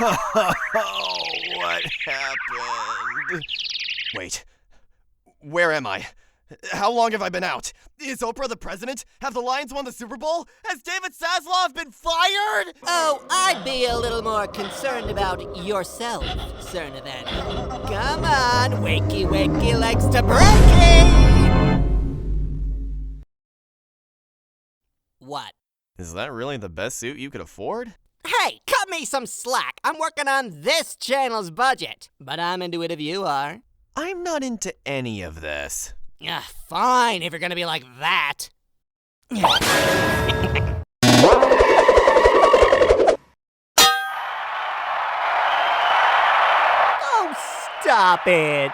What happened? Wait, where am I? How long have I been out? Is Oprah the president? Have the Lions won the Super Bowl? Has David Zaslav been fired? Oh, I'd be a little more concerned about yourself, Sir Nathaniel. Come on, wakey legs to breaking! What? Is that really the best suit you could afford? Hey, cut me some slack. I'm working on this channel's budget. But I'm into it if you are. I'm not into any of this. Fine, if you're gonna be like that. Oh, stop it.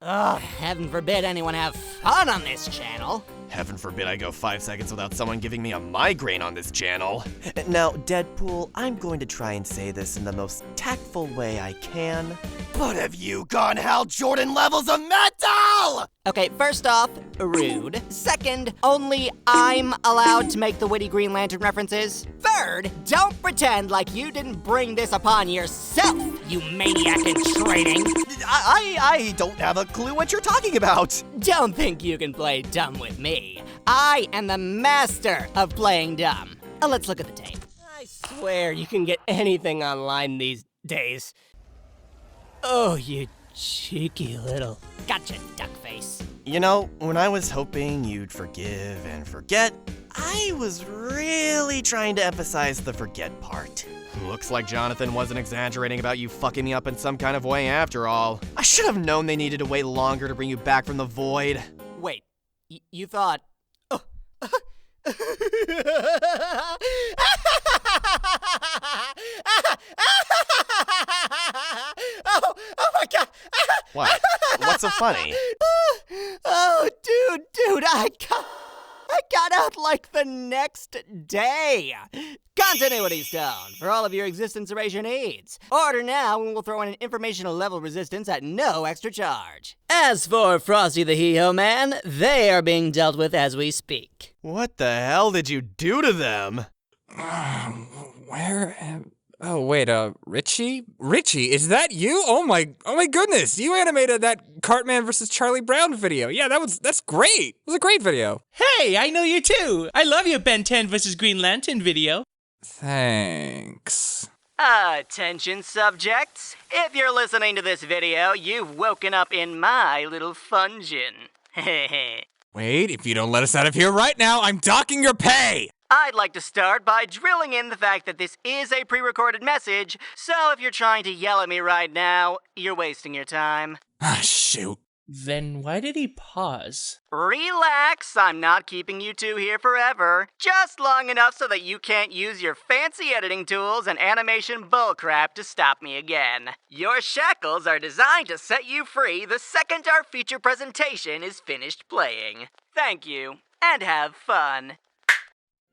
Ugh, heaven forbid anyone have fun on this channel. Heaven forbid I go 5 seconds without someone giving me a migraine on this channel. Now, Deadpool, I'm going to try and say this in the most tactful way I can. But have you gone Hal Jordan levels of metal? Okay, first off, rude. Second, only I'm allowed to make the witty Green Lantern references. Third, don't pretend like you didn't bring this upon yourself, you maniac in training. I don't have a clue what you're talking about. Don't think you can play dumb with me. I am the master of playing dumb. Let's look at the tape. I swear you can get anything online these days. Oh, you cheeky little... Gotcha, duckface. You know, when I was hoping you'd forgive and forget, I was really trying to emphasize the forget part. Looks like Jonathan wasn't exaggerating about you fucking me up in some kind of way after all. I should have known they needed to wait longer to bring you back from the void. Wait, you thought... Oh. Oh my god! What? What's so funny? Oh, dude, I got out like the next day. Continuity Stone for all of your existence erasure needs. Order now and we'll throw in an informational level resistance at no extra charge. As for Frosty the Hee-Ho Man, they are being dealt with as we speak. What the hell did you do to them? Where am... Oh, wait, Rytchiee? Rytchiee, is that you? Oh my goodness, you animated that Cartman vs. Charlie Brown video. Yeah, that's great. It was a great video. Hey, I know you too. I love your Ben 10 vs. Green Lantern video. Thanks. Attention subjects, if you're listening to this video, you've woken up in my little fungeon. Wait, if you don't let us out of here right now, I'm docking your pay! I'd like to start by drilling in the fact that this is a pre-recorded message, so if you're trying to yell at me right now, you're wasting your time. Ah, shoot. Then why did he pause? Relax, I'm not keeping you two here forever. Just long enough so that you can't use your fancy editing tools and animation bullcrap to stop me again. Your shackles are designed to set you free the second our feature presentation is finished playing. Thank you, and have fun.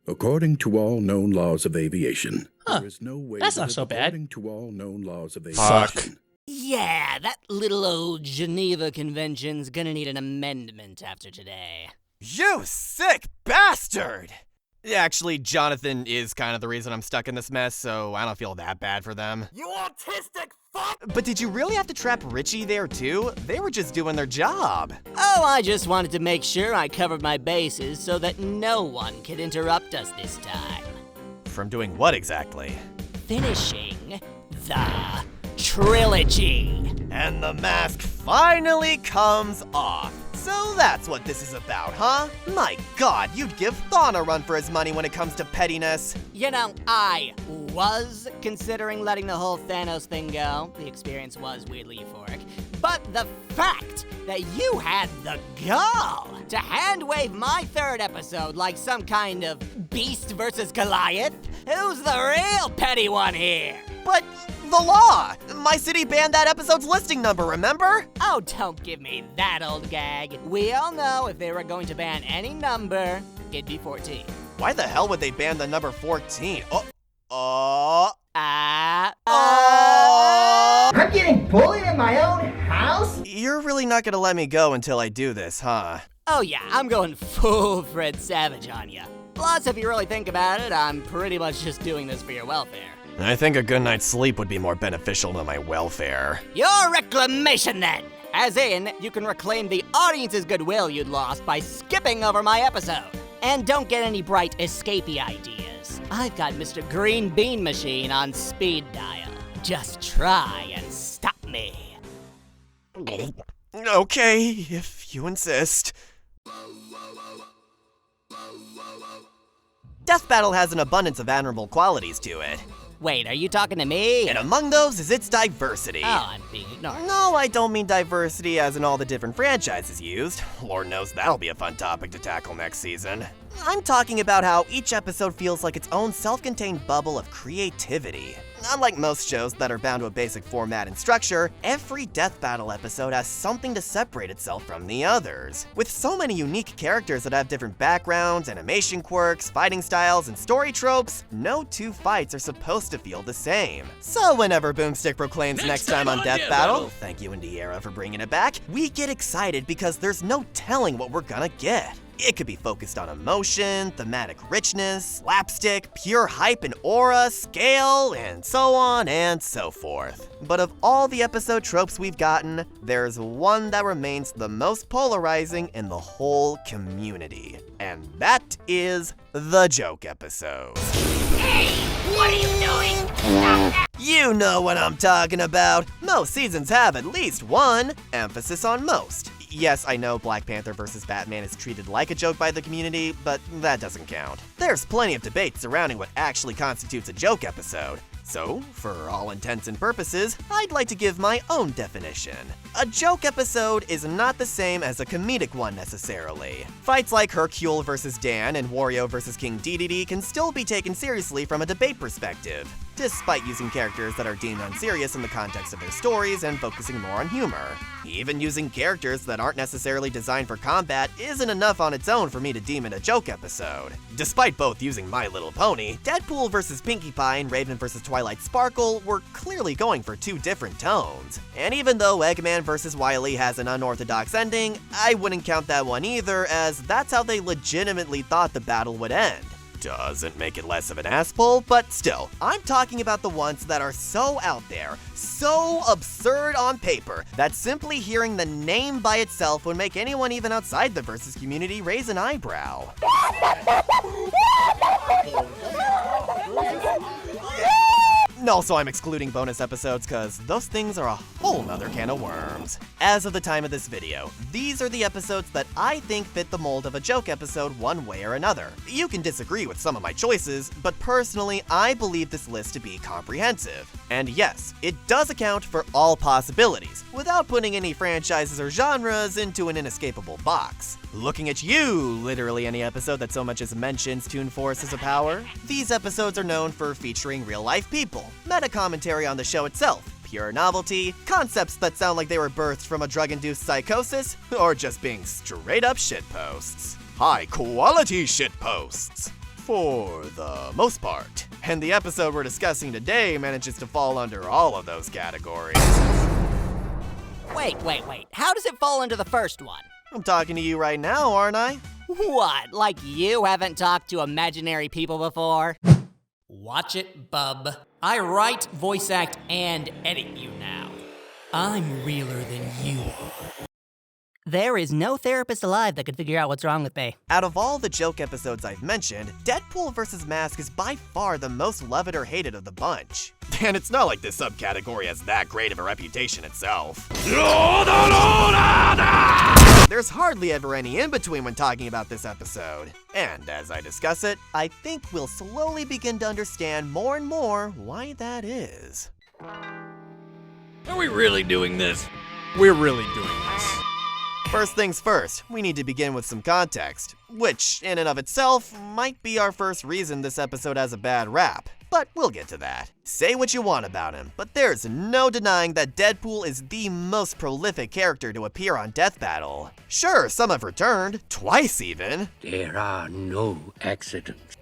According to all known laws of aviation, Huh. there is no way That's to not live so bad. according to all known laws of Fuck. aviation. Yeah, that little old Geneva Convention's gonna need an amendment after today. You sick bastard! Actually, Jonathan is kind of the reason I'm stuck in this mess, so I don't feel that bad for them. You autistic fuck! But did you really have to trap Rytchiee there too? They were just doing their job. Oh, I just wanted to make sure I covered my bases so that no one could interrupt us this time. From doing what exactly? Finishing the trilogy. And the mask finally comes off. So that's what this is about, huh? My god, you'd give Thawne a run for his money when it comes to pettiness. You know, I was considering letting the whole Thanos thing go. The experience was weirdly euphoric. But the fact that you had the gall to hand-wave my third episode like some kind of Beast versus Goliath? Who's the real petty one here? But the law! My city banned that episode's listing number, remember? Oh, don't give me that old gag. We all know if they were going to ban any number, it'd be 14. Why the hell would they ban the number 14? I'm getting bullied in my own house? You're really not gonna let me go until I do this, huh? Oh yeah, I'm going full Fred Savage on ya. Plus, if you really think about it, I'm pretty much just doing this for your welfare. I think a good night's sleep would be more beneficial to my welfare. Your reclamation, then! As in, you can reclaim the audience's goodwill you'd lost by skipping over my episode. And don't get any bright escapey ideas. I've got Mr. Green Bean Machine on speed dial. Just try and stop me. Okay, if you insist. Death Battle has an abundance of admirable qualities to it. Wait, are you talking to me? And among those is its diversity. Oh, I'm being ignored. No, I don't mean diversity as in all the different franchises used. Lord knows that'll be a fun topic to tackle next season. I'm talking about how each episode feels like its own self-contained bubble of creativity. Unlike most shows that are bound to a basic format and structure, every Death Battle episode has something to separate itself from the others. With so many unique characters that have different backgrounds, animation quirks, fighting styles, and story tropes, no two fights are supposed to feel the same. So whenever Boomstick proclaims next time on Death Battle, thank you Indiera for bringing it back, we get excited because there's no telling what we're gonna get. It could be focused on emotion, thematic richness, slapstick, pure hype and aura, scale, and so on and so forth. But of all the episode tropes we've gotten, there's one that remains the most polarizing in the whole community. And that is the joke episode. Hey, what are you doing? Stop that! You know what I'm talking about. Most seasons have at least one, emphasis on most. Yes, I know Black Panther vs. Batman is treated like a joke by the community, but that doesn't count. There's plenty of debate surrounding what actually constitutes a joke episode. So, for all intents and purposes, I'd like to give my own definition. A joke episode is not the same as a comedic one necessarily. Fights like Hercule vs. Dan and Wario vs. King Dedede can still be taken seriously from a debate perspective, despite using characters that are deemed unserious in the context of their stories and focusing more on humor. Even using characters that aren't necessarily designed for combat isn't enough on its own for me to deem it a joke episode. Despite both using My Little Pony, Deadpool vs. Pinkie Pie and Raven vs. Twilight Sparkle were clearly going for two different tones. And even though Eggman vs. Wily has an unorthodox ending, I wouldn't count that one either, as that's how they legitimately thought the battle would end. Doesn't make it less of an ass pull, but still, I'm talking about the ones that are so out there, so absurd on paper, that simply hearing the name by itself would make anyone even outside the Versus community raise an eyebrow. Also, I'm excluding bonus episodes because those things are a whole nother can of worms. As of the time of this video, these are the episodes that I think fit the mold of a joke episode one way or another. You can disagree with some of my choices, but personally, I believe this list to be comprehensive. And yes, it does account for all possibilities, without putting any franchises or genres into an inescapable box. Looking at you, literally any episode that so much as mentions Toon Force as a power. These episodes are known for featuring real-life people, meta-commentary on the show itself, pure novelty, concepts that sound like they were birthed from a drug-induced psychosis, or just being straight-up shitposts. High-quality shitposts, for the most part. And the episode we're discussing today manages to fall under all of those categories. Wait. How does it fall into the first one? I'm talking to you right now, aren't I? What, like you haven't talked to imaginary people before? Watch it, bub. I write, voice act, and edit you now. I'm realer than you are. There is no therapist alive that could figure out what's wrong with me. Out of all the joke episodes I've mentioned, Deadpool vs. Mask is by far the most loved or hated of the bunch. And it's not like this subcategory has that great of a reputation itself. There's hardly ever any in-between when talking about this episode. And as I discuss it, I think we'll slowly begin to understand more and more why that is. Are we really doing this? We're really doing this. First things first, we need to begin with some context, which in and of itself might be our first reason this episode has a bad rap, but we'll get to that. Say what you want about him, but there's no denying that Deadpool is the most prolific character to appear on Death Battle. Sure, some have returned, twice even. There are no accidents.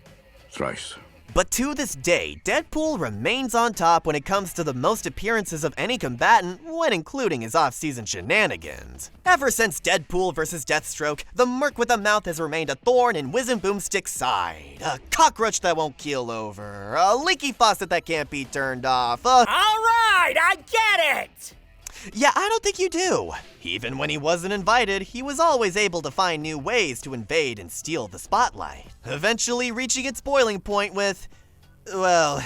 Thrice. But to this day, Deadpool remains on top when it comes to the most appearances of any combatant when including his off-season shenanigans. Ever since Deadpool vs. Deathstroke, the merc with a mouth has remained a thorn in Wiz and Boomstick's side. A cockroach that won't keel over, a leaky faucet that can't be turned off, All right, I get it! Yeah, I don't think you do. Even when he wasn't invited, he was always able to find new ways to invade and steal the spotlight, eventually reaching its boiling point with, well,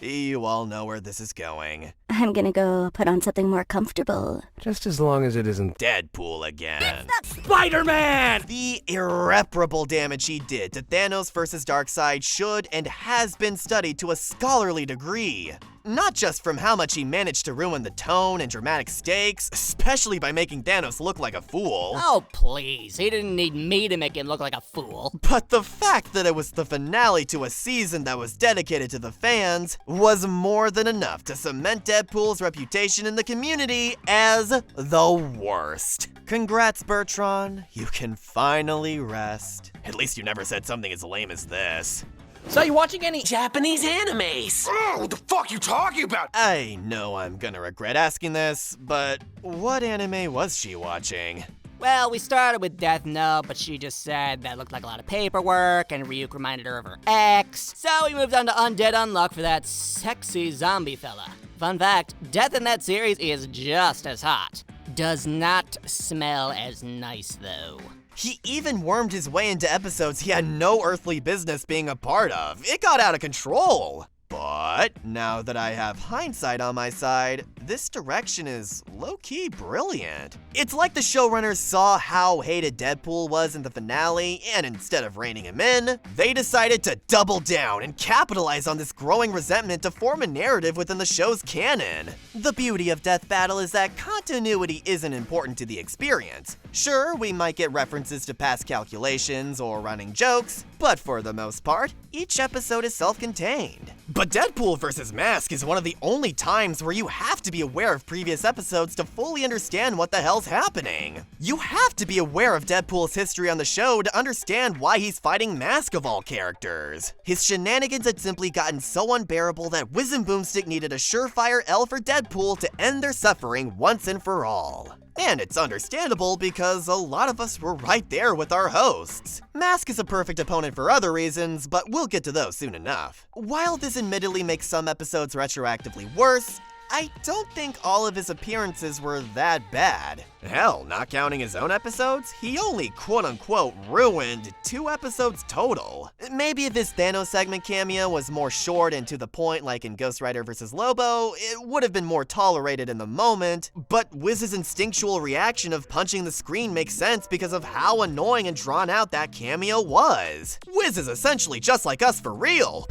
you all know where this is going. I'm gonna go put on something more comfortable. Just as long as it isn't Deadpool again. Spider-Man! The irreparable damage he did to Thanos vs. Darkseid should and has been studied to a scholarly degree. Not just from how much he managed to ruin the tone and dramatic stakes, especially by making Thanos look like a fool. Oh, please. He didn't need me to make him look like a fool. But the fact that it was the finale to a season that was dedicated to the fans was more than enough to cement Deadpool's reputation in the community as the worst. Congrats, Bertrand. You can finally rest. At least you never said something as lame as this. So you watching any Japanese animes? Oh, what the fuck you talking about? I know I'm gonna regret asking this, but what anime was she watching? Well, we started with Death Note, but she just said that looked like a lot of paperwork, and Ryuk reminded her of her ex. So we moved on to Undead Unluck for that sexy zombie fella. Fun fact, death in that series is just as hot. Does not smell as nice, though. He even wormed his way into episodes he had no earthly business being a part of. It got out of control. But now that I have hindsight on my side, this direction is low-key brilliant. It's like the showrunners saw how hated Deadpool was in the finale, and instead of reining him in, they decided to double down and capitalize on this growing resentment to form a narrative within the show's canon. The beauty of Death Battle is that continuity isn't important to the experience. Sure, we might get references to past calculations or running jokes, but for the most part, each episode is self-contained. But Deadpool vs. Mask is one of the only times where you have to be aware of previous episodes to fully understand what the hell's happening. You have to be aware of Deadpool's history on the show to understand why he's fighting Mask of all characters. His shenanigans had simply gotten so unbearable that Wiz and Boomstick needed a surefire L for Deadpool to end their suffering once and for all. And it's understandable because a lot of us were right there with our hosts. Mask is a perfect opponent for other reasons, but we'll get to those soon enough. While this admittedly makes some episodes retroactively worse, I don't think all of his appearances were that bad. Hell, not counting his own episodes, he only quote-unquote ruined 2 episodes total. Maybe if his Thanos segment cameo was more short and to the point like in Ghost Rider vs. Lobo, it would have been more tolerated in the moment, but Wiz's instinctual reaction of punching the screen makes sense because of how annoying and drawn out that cameo was. Wiz is essentially just like us for real.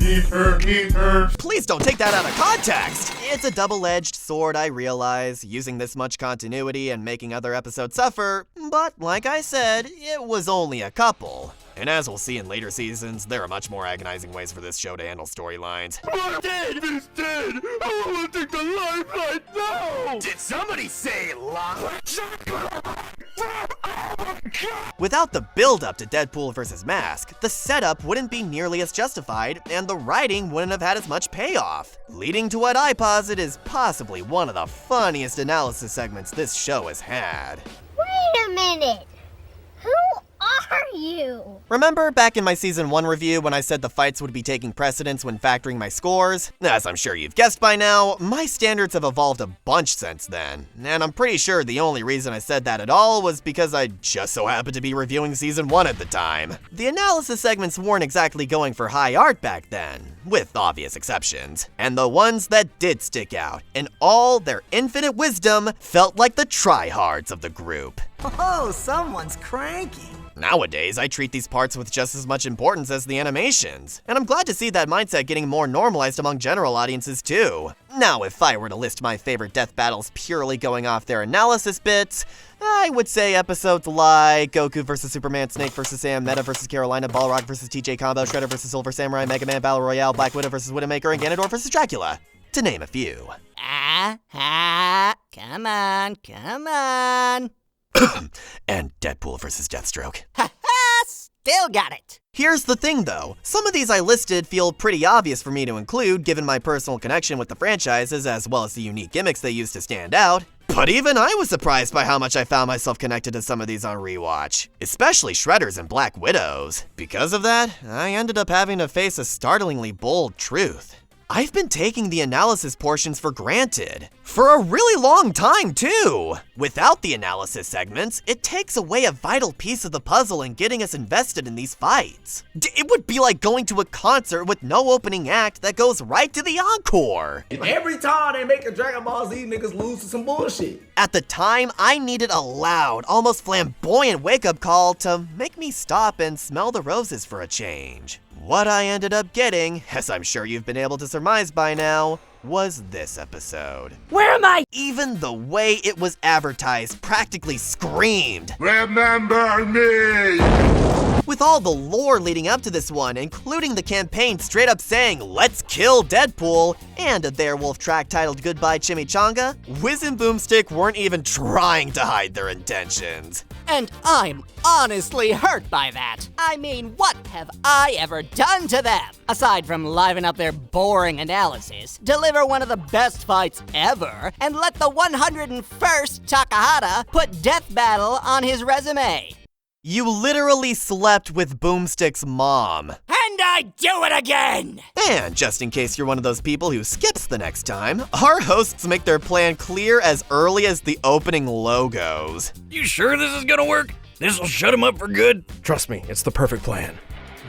Please don't take that out of context! It's a double-edged sword, I realize, using this much continuity and making other episodes suffer, but like I said, it was only a couple. And as we'll see in later seasons, there are much more agonizing ways for this show to handle storylines. I'm dead! He's dead! I want to take the limelight now! Did somebody say life? Without the build-up to Deadpool vs. Mask, the setup wouldn't be nearly as justified, and the writing wouldn't have had as much payoff, leading to what I posit is possibly one of the funniest analysis segments this show has had. Wait a minute! Who are you? Remember back in my Season 1 review when I said the fights would be taking precedence when factoring my scores? As I'm sure you've guessed by now, my standards have evolved a bunch since then, and I'm pretty sure the only reason I said that at all was because I just so happened to be reviewing Season 1 at the time. The analysis segments weren't exactly going for high art back then, with obvious exceptions, and the ones that did stick out, in all their infinite wisdom, felt like the tryhards of the group. Oh, someone's cranky. Nowadays, I treat these parts with just as much importance as the animations, and I'm glad to see that mindset getting more normalized among general audiences too. Now, if I were to list my favorite death battles purely going off their analysis bits, I would say episodes like Goku vs. Superman, Snake vs. Sam, Meta vs. Carolina, Balrog vs. TJ Combo, Shredder vs. Silver Samurai, Mega Man Battle Royale, Black Widow vs. Widowmaker, and Ganondorf vs. Dracula, to name a few. Come on. And Deadpool vs. Deathstroke. Ha-ha! still got it. Here's the thing though, some of these I listed feel pretty obvious for me to include given my personal connection with the franchises as well as the unique gimmicks they use to stand out. But even I was surprised by how much I found myself connected to some of these on rewatch, especially Shredders and Black Widows. Because of that, I ended up having to face a startlingly bold truth. I've been taking the analysis portions for granted. For a really long time, too. Without the analysis segments, it takes away a vital piece of the puzzle in getting us invested in these fights. It would be like going to a concert with no opening act that goes right to the encore. Every time they make a Dragon Ball Z, niggas lose to some bullshit. At the time, I needed a loud, almost flamboyant wake-up call to make me stop and smell the roses for a change. What I ended up getting, as I'm sure you've been able to surmise by now, was this episode. Where am I? Even the way it was advertised practically screamed, "Remember me!" With all the lore leading up to this one, including the campaign straight up saying, "Let's kill Deadpool," and a Beowulf track titled Goodbye Chimichanga, Wiz and Boomstick weren't even trying to hide their intentions. And I'm honestly hurt by that. I mean, what have I ever done to them? Aside from liven up their boring analysis, deliver one of the best fights ever, and let the 101st Takahata put Death Battle on his resume. You literally slept with Boomstick's mom. And I do it again! And just in case you're one of those people who skips the next time, our hosts make their plan clear as early as the opening logos. You sure this is gonna work? This'll shut him up for good? Trust me, it's the perfect plan.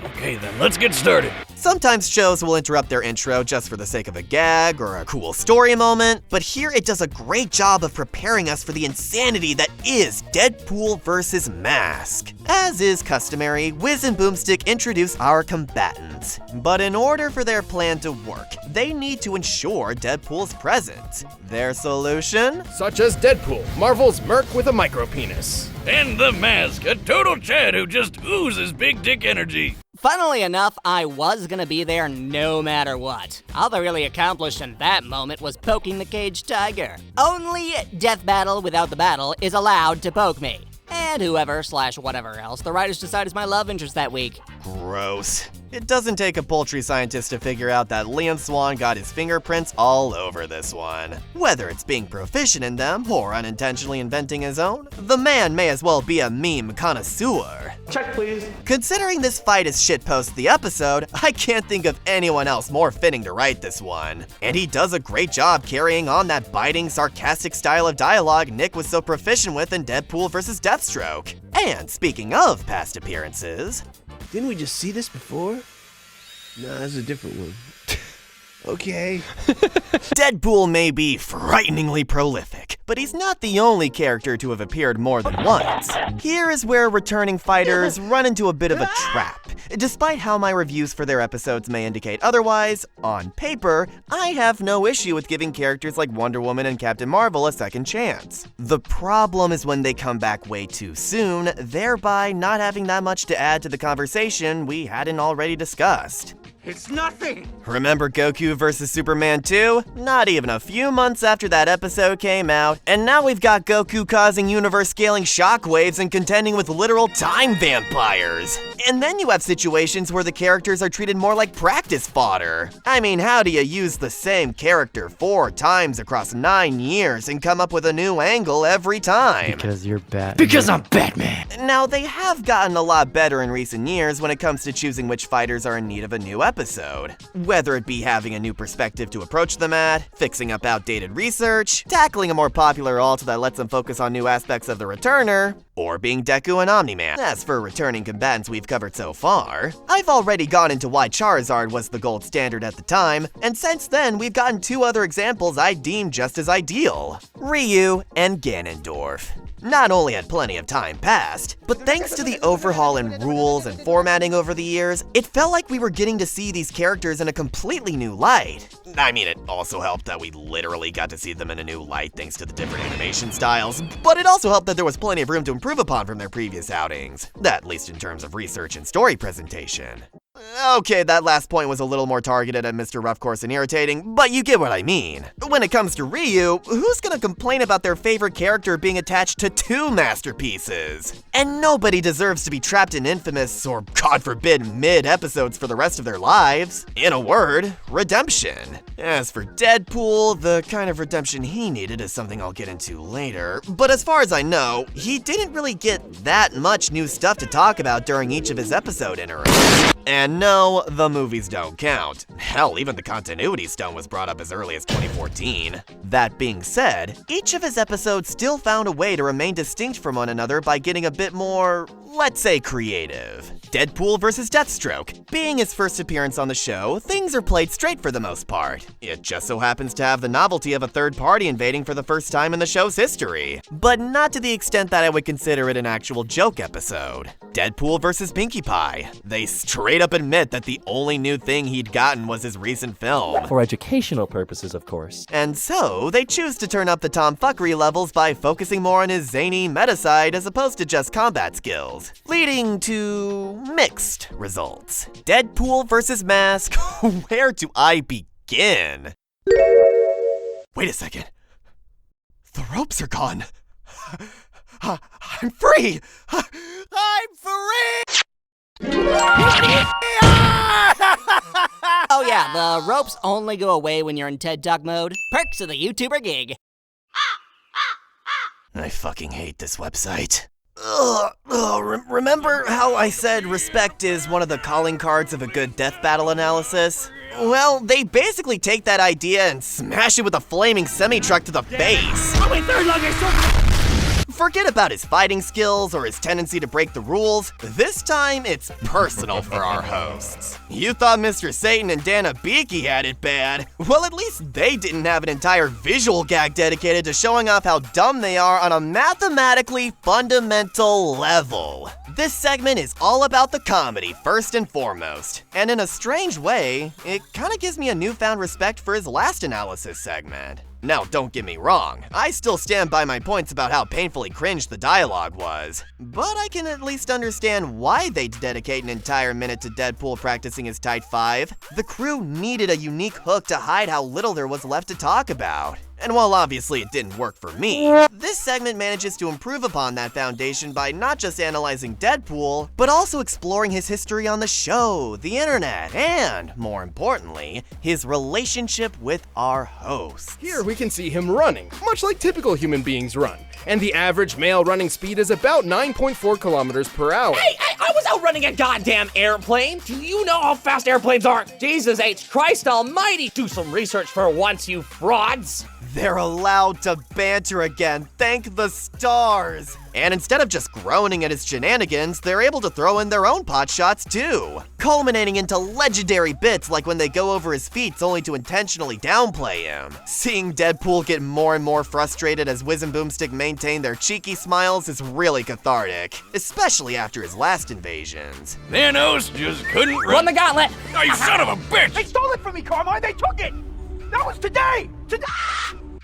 Okay then, let's get started. Sometimes shows will interrupt their intro just for the sake of a gag or a cool story moment, but here it does a great job of preparing us for the insanity that is Deadpool vs. Mask. As is customary, Wiz and Boomstick introduce our combatants. But in order for their plan to work, they need to ensure Deadpool's presence. Their solution? Such as Deadpool, Marvel's merc with a micropenis. And the Mask, a total Chad who just oozes big dick energy. Funnily enough, I was gonna be there no matter what. All they really accomplished in that moment was poking the caged tiger. Only Death Battle without the battle is allowed to poke me. And whoever/whatever else the writers decide is my love interest that week. Gross. It doesn't take a poultry scientist to figure out that Liam Swan got his fingerprints all over this one. Whether it's being proficient in them or unintentionally inventing his own, the man may as well be a meme connoisseur. Check, please. Considering this fight is shitpost the episode, I can't think of anyone else more fitting to write this one. And he does a great job carrying on that biting, sarcastic style of dialogue Nick was so proficient with in Deadpool vs. Deathstroke. And speaking of past appearances... Didn't we just see this before? No, that's a different one. Okay. Deadpool may be frighteningly prolific, but he's not the only character to have appeared more than once. Here is where returning fighters run into a bit of a trap. Despite how my reviews for their episodes may indicate otherwise, on paper, I have no issue with giving characters like Wonder Woman and Captain Marvel a second chance. The problem is when they come back way too soon, thereby not having that much to add to the conversation we hadn't already discussed. It's nothing! Remember Goku vs. Superman 2? Not even a few months after that episode came out, and now we've got Goku causing universe-scaling shockwaves and contending with literal time vampires. And then you have situations where the characters are treated more like practice fodder. I mean, how do you use the same character 4 times across 9 years and come up with a new angle every time? Because you're Batman. Because I'm Batman! Now, they have gotten a lot better in recent years when it comes to choosing which fighters are in need of a new episode. Whether it be having a new perspective to approach them at, fixing up outdated research, tackling a more popular alt that lets them focus on new aspects of the returner, or being Deku and Omni-Man. As for returning combatants we've covered so far, I've already gone into why Charizard was the gold standard at the time, and since then we've gotten 2 other examples I deem just as ideal: Ryu and Ganondorf. Not only had plenty of time passed, but thanks to the overhaul in rules and formatting over the years, it felt like we were getting to see these characters in a completely new light. I mean, it also helped that we literally got to see them in a new light thanks to the different animation styles, but it also helped that there was plenty of room to improve upon from their previous outings, at least in terms of research and story presentation. Okay, that last point was a little more targeted at Mr. Rough Course and irritating, but you get what I mean. When it comes to Ryu, who's gonna complain about their favorite character being attached to 2 masterpieces? And nobody deserves to be trapped in infamous, or God forbid, mid-episodes for the rest of their lives. In a word, redemption. As for Deadpool, the kind of redemption he needed is something I'll get into later, but as far as I know, he didn't really get that much new stuff to talk about during each of his episode interims. And no, the movies don't count. Hell, even the continuity stone was brought up as early as 2014. That being said, each of his episodes still found a way to remain distinct from one another by getting a bit more, let's say, creative. Deadpool vs. Deathstroke. Being his first appearance on the show, things are played straight for the most part. It just so happens to have the novelty of a third party invading for the first time in the show's history. But not to the extent that I would consider it an actual joke episode. Deadpool vs. Pinkie Pie. They straight up admit that the only new thing he'd gotten was his recent film. For educational purposes, of course. And so, they choose to turn up the tomfuckery levels by focusing more on his zany meta side as opposed to just combat skills, leading to mixed results. Deadpool vs. Mask. Where do I begin? Wait a second. The ropes are gone. I'm free! I'm free! Oh yeah, the ropes only go away when you're in TED Talk mode. Perks of the YouTuber gig. I fucking hate this website. Remember how I said respect is one of the calling cards of a good death battle analysis? Well, they basically take that idea and smash it with a flaming semi-truck to the face. Forget about his fighting skills or his tendency to break the rules. This time, it's personal for our hosts. You thought Mr. Satan and Dana Beaky had it bad. Well, at least they didn't have an entire visual gag dedicated to showing off how dumb they are on a mathematically fundamental level. This segment is all about the comedy, first and foremost. And in a strange way, it kinda gives me a newfound respect for his last analysis segment. Now, don't get me wrong, I still stand by my points about how painfully cringe the dialogue was, but I can at least understand why they'd dedicate an entire minute to Deadpool practicing his tight 5. The crew needed a unique hook to hide how little there was left to talk about. And while obviously it didn't work for me, this segment manages to improve upon that foundation by not just analyzing Deadpool, but also exploring his history on the show, the internet, and, more importantly, his relationship with our hosts. Here we can see him running, much like typical human beings run. And the average male running speed is about 9.4 kilometers per hour. Hey, I was out running a goddamn airplane. Do you know how fast airplanes are? Jesus H. Christ almighty. Do some research for once, you frauds. They're allowed to banter again, thank the stars! And instead of just groaning at his shenanigans, they're able to throw in their own pot shots too, culminating into legendary bits like when they go over his feats only to intentionally downplay him. Seeing Deadpool get more and more frustrated as Wiz and Boomstick maintain their cheeky smiles is really cathartic, especially after his last invasions. Thanos just couldn't run the gauntlet! Oh, you son of a bitch! They stole it from me, Carmine! They took it! That was today!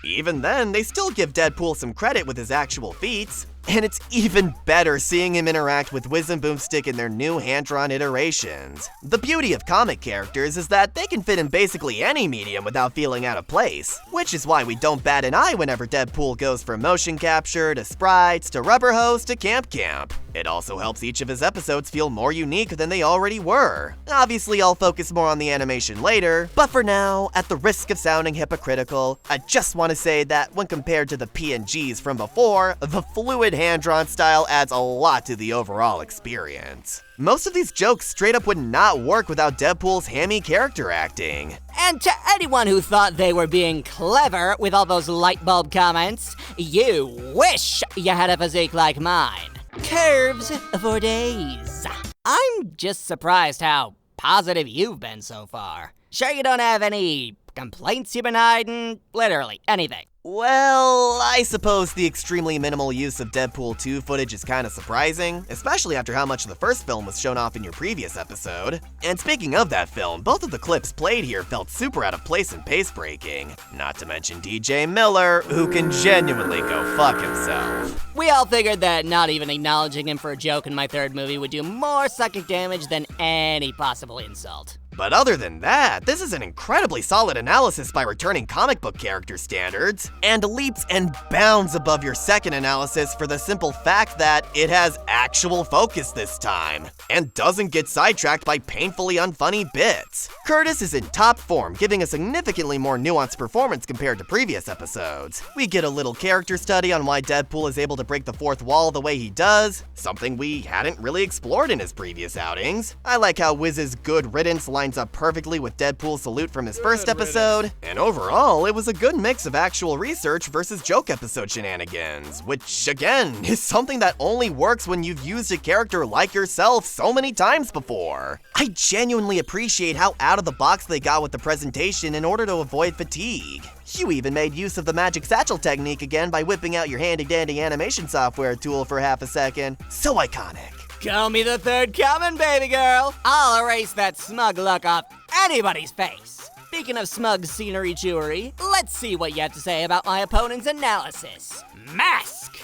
Even then, they still give Deadpool some credit with his actual feats. And it's even better seeing him interact with Wiz and Boomstick in their new hand-drawn iterations. The beauty of comic characters is that they can fit in basically any medium without feeling out of place, which is why we don't bat an eye whenever Deadpool goes from motion capture to sprites to rubber hose to camp. It also helps each of his episodes feel more unique than they already were. Obviously, I'll focus more on the animation later, but for now, at the risk of sounding hypocritical, I just want to say that when compared to the PNGs from before, the fluid hand-drawn style adds a lot to the overall experience. Most of these jokes straight up would not work without Deadpool's hammy character acting. And to anyone who thought they were being clever with all those light bulb comments, you wish you had a physique like mine. Curves for days. I'm just surprised how positive you've been so far. Sure you don't have any complaints you've been hiding? Literally, anything. Well, I suppose the extremely minimal use of Deadpool 2 footage is kinda surprising, especially after how much of the first film was shown off in your previous episode. And speaking of that film, both of the clips played here felt super out of place and pace-breaking. Not to mention DJ Miller, who can genuinely go fuck himself. We all figured that not even acknowledging him for a joke in my third movie would do more psychic damage than any possible insult. But other than that, this is an incredibly solid analysis by returning comic book character standards, and leaps and bounds above your second analysis for the simple fact that it has actual focus this time, and doesn't get sidetracked by painfully unfunny bits. Curtis is in top form, giving a significantly more nuanced performance compared to previous episodes. We get a little character study on why Deadpool is able to break the fourth wall the way he does, something we hadn't really explored in his previous outings. I like how Wiz's good riddance lines up perfectly with Deadpool's salute from his first episode, and overall, it was a good mix of actual research versus joke episode shenanigans, which, again, is something that only works when you've used a character like yourself so many times before. I genuinely appreciate how out of the box they got with the presentation in order to avoid fatigue. You even made use of the magic satchel technique again by whipping out your handy-dandy animation software tool for half a second. So iconic. Call me the third coming, baby girl. I'll erase that smug look off anybody's face. Speaking of smug scenery jewelry, let's see what you have to say about my opponent's analysis. Mask!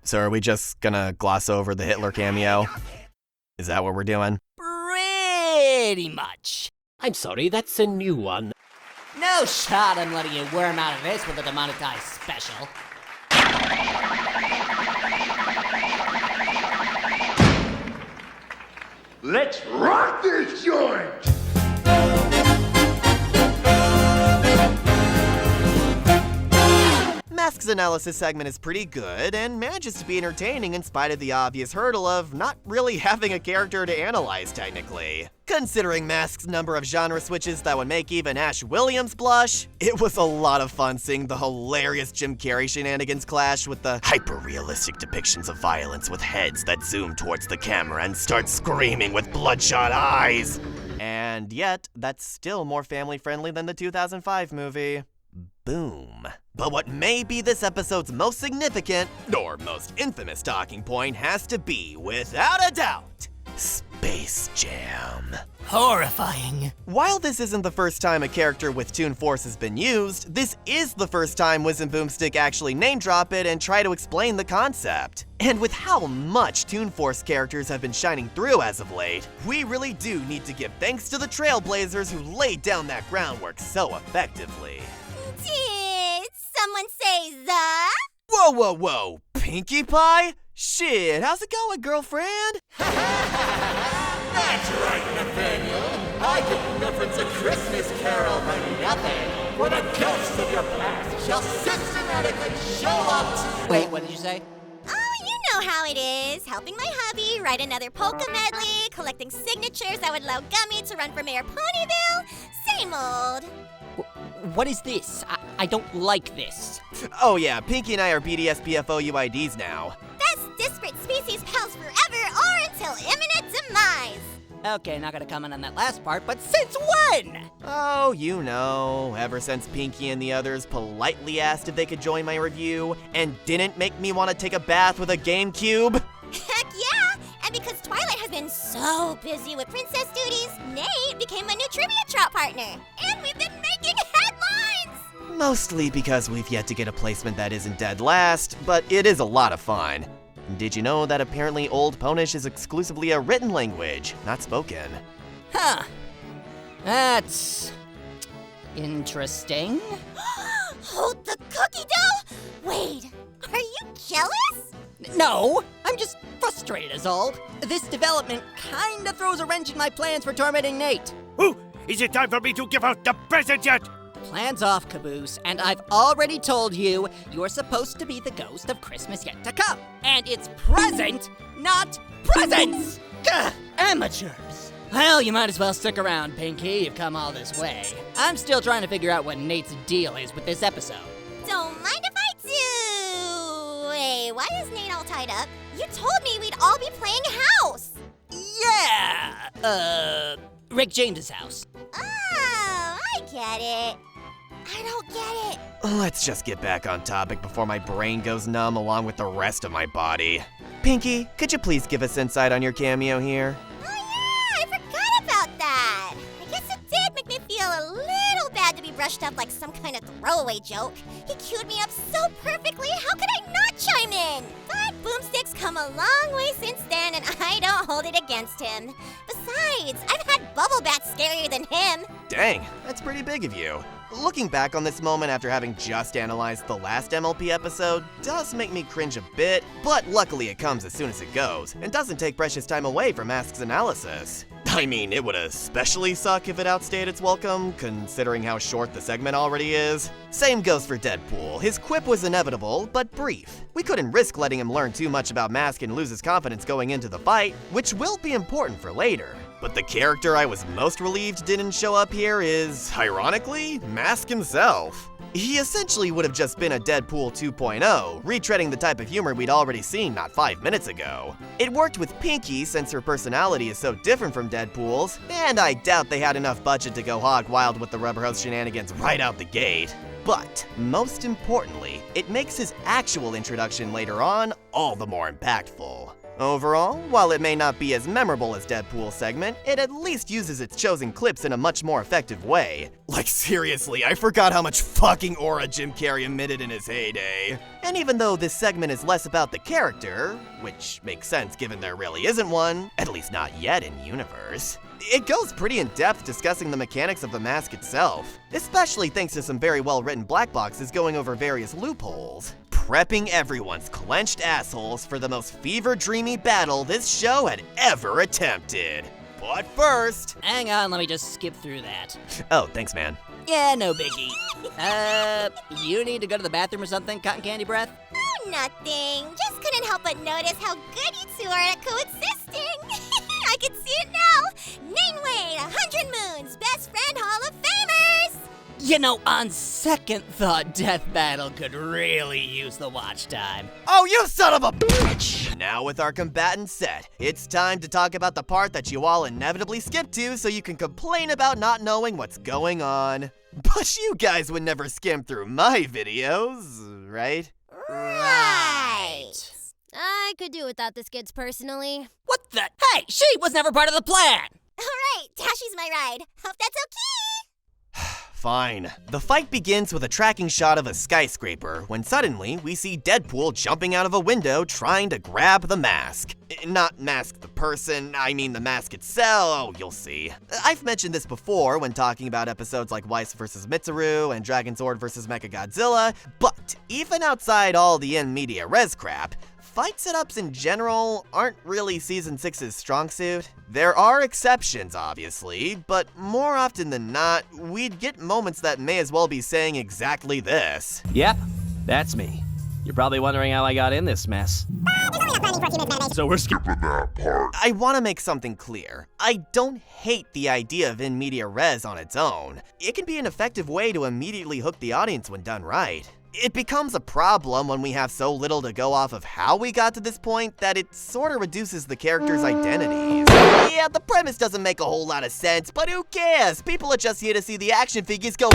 So are we just gonna gloss over the Hitler cameo? Is that what we're doing? Pretty much. I'm sorry, that's a new one. No shot I'm letting you worm out of this with a demonetized special. Let's rock this joint! Mask's analysis segment is pretty good, and manages to be entertaining in spite of the obvious hurdle of not really having a character to analyze technically. Considering Mask's number of genre switches that would make even Ash Williams blush, it was a lot of fun seeing the hilarious Jim Carrey shenanigans clash with the hyper-realistic depictions of violence with heads that zoom towards the camera and start screaming with bloodshot eyes. And yet, that's still more family-friendly than the 2005 movie. Boom. But what may be this episode's most significant, or most infamous talking point has to be, without a doubt, Space Jam. Horrifying. While this isn't the first time a character with Toon Force has been used, this is the first time Wiz and Boomstick actually name drop it and try to explain the concept. And with how much Toon Force characters have been shining through as of late, we really do need to give thanks to the Trailblazers who laid down that groundwork so effectively. Did someone say the? Whoa, whoa, whoa! Pinkie Pie? Shit, how's it going, girlfriend? That's right, Nathaniel. I didn't reference A Christmas Carol for nothing. For the ghosts of your past shall systematically show up. Wait, what did you say? Oh, you know how it is. Helping my hubby write another polka medley, collecting signatures that would allow Gummy to run for Mayor Ponyville. Same old. What is this? I don't like this. Oh yeah, Pinkie and I are BDSPFO UIDs now. Best disparate species pals forever or until imminent demise. Okay, not gonna comment on that last part, but since when? Oh, you know, ever since Pinkie and the others politely asked if they could join my review and didn't make me want to take a bath with a GameCube. Heck yeah! And because Twilight has been so busy with princess duties, Nate became my new trivia trout partner. And we've been making headlines! Mostly because we've yet to get a placement that isn't dead last, but it is a lot of fun. Did you know that apparently Old Ponish is exclusively a written language, not spoken? Huh. That's interesting. Hold the cookie dough? Wait, are you jealous? No, I'm just frustrated is all. This development kinda throws a wrench in my plans for tormenting Nate. Ooh, is it time for me to give out the present yet? Plan's off, Caboose, and I've already told you you're supposed to be the ghost of Christmas yet to come. And it's present, not presents! Gah, amateurs. Well, you might as well stick around, Pinkie. You've come all this way. I'm still trying to figure out what Nate's deal is with this episode. Don't mind if I do. Wait, why is Nate all tied up? You told me we'd all be playing house. Yeah! Rick James's house. Oh, I get it. I don't get it. Let's just get back on topic before my brain goes numb along with the rest of my body. Pinkie, could you please give us insight on your cameo here? Oh yeah, I forgot about that. I guess it did make me feel a little bad to be brushed up like some kind of throwaway joke. He cued me up so perfectly, how could I not chime in? But Boomstick's come a long way since then, and I don't hold it against him. Besides, I've had Bubble Bats scarier than him. Dang, that's pretty big of you. Looking back on this moment after having just analyzed the last MLP episode does make me cringe a bit, but luckily it comes as soon as it goes, and doesn't take precious time away from Mask's analysis. I mean, it would especially suck if it outstayed its welcome, considering how short the segment already is. Same goes for Deadpool. His quip was inevitable, but brief. We couldn't risk letting him learn too much about Mask and lose his confidence going into the fight, which will be important for later. But the character I was most relieved didn't show up here is, ironically, Mask himself. He essentially would have just been a Deadpool 2.0, retreading the type of humor we'd already seen not 5 minutes ago. It worked with Pinkie since her personality is so different from Deadpool's, and I doubt they had enough budget to go hog wild with the rubber hose shenanigans right out the gate. But, most importantly, it makes his actual introduction later on all the more impactful. Overall, while it may not be as memorable as Deadpool's segment, it at least uses its chosen clips in a much more effective way. Like seriously, I forgot how much fucking aura Jim Carrey emitted in his heyday. And even though this segment is less about the character, which makes sense given there really isn't one, at least not yet in universe, it goes pretty in depth discussing the mechanics of the mask itself, especially thanks to some very well written black boxes going over various loopholes, prepping everyone's clenched assholes for the most fever-dreamy battle this show had ever attempted. But first... Hang on, let me just skip through that. Oh, thanks, man. Yeah, no biggie. You need to go to the bathroom or something, Cotton Candy Breath? Oh, nothing. Just couldn't help but notice how good you two are at coexisting. I can see it now. Name Wade, 100 Moons, Best Friend Hall of Famers. You know, on second thought, Death Battle could really use the watch time. Oh, you son of a bitch! Now with our combatants set, it's time to talk about the part that you all inevitably skip to so you can complain about not knowing what's going on. But you guys would never skim through my videos, right? Right. I could do without the skits personally. What the? Hey, she was never part of the plan! Alright, Dashy's my ride. Hope that's okay. Fine. The fight begins with a tracking shot of a skyscraper when suddenly we see Deadpool jumping out of a window trying to grab the mask. Not Mask the person, I mean the mask itself. Oh, you'll see. I've mentioned this before when talking about episodes like Weiss vs. Mitsuru and Dragon Sword vs. Mechagodzilla, but even outside all the in media res crap, fight setups in general aren't really Season 6's strong suit. There are exceptions, obviously, but more often than not, we'd get moments that may as well be saying exactly this. Yep, that's me. You're probably wondering how I got in this mess. So we're skipping that part. I want to make something clear. I don't hate the idea of in media res on its own. It can be an effective way to immediately hook the audience when done right. It becomes a problem when we have so little to go off of how we got to this point that it sort of reduces the characters' identities. Yeah, the premise doesn't make a whole lot of sense, but who cares? People are just here to see the action figures go.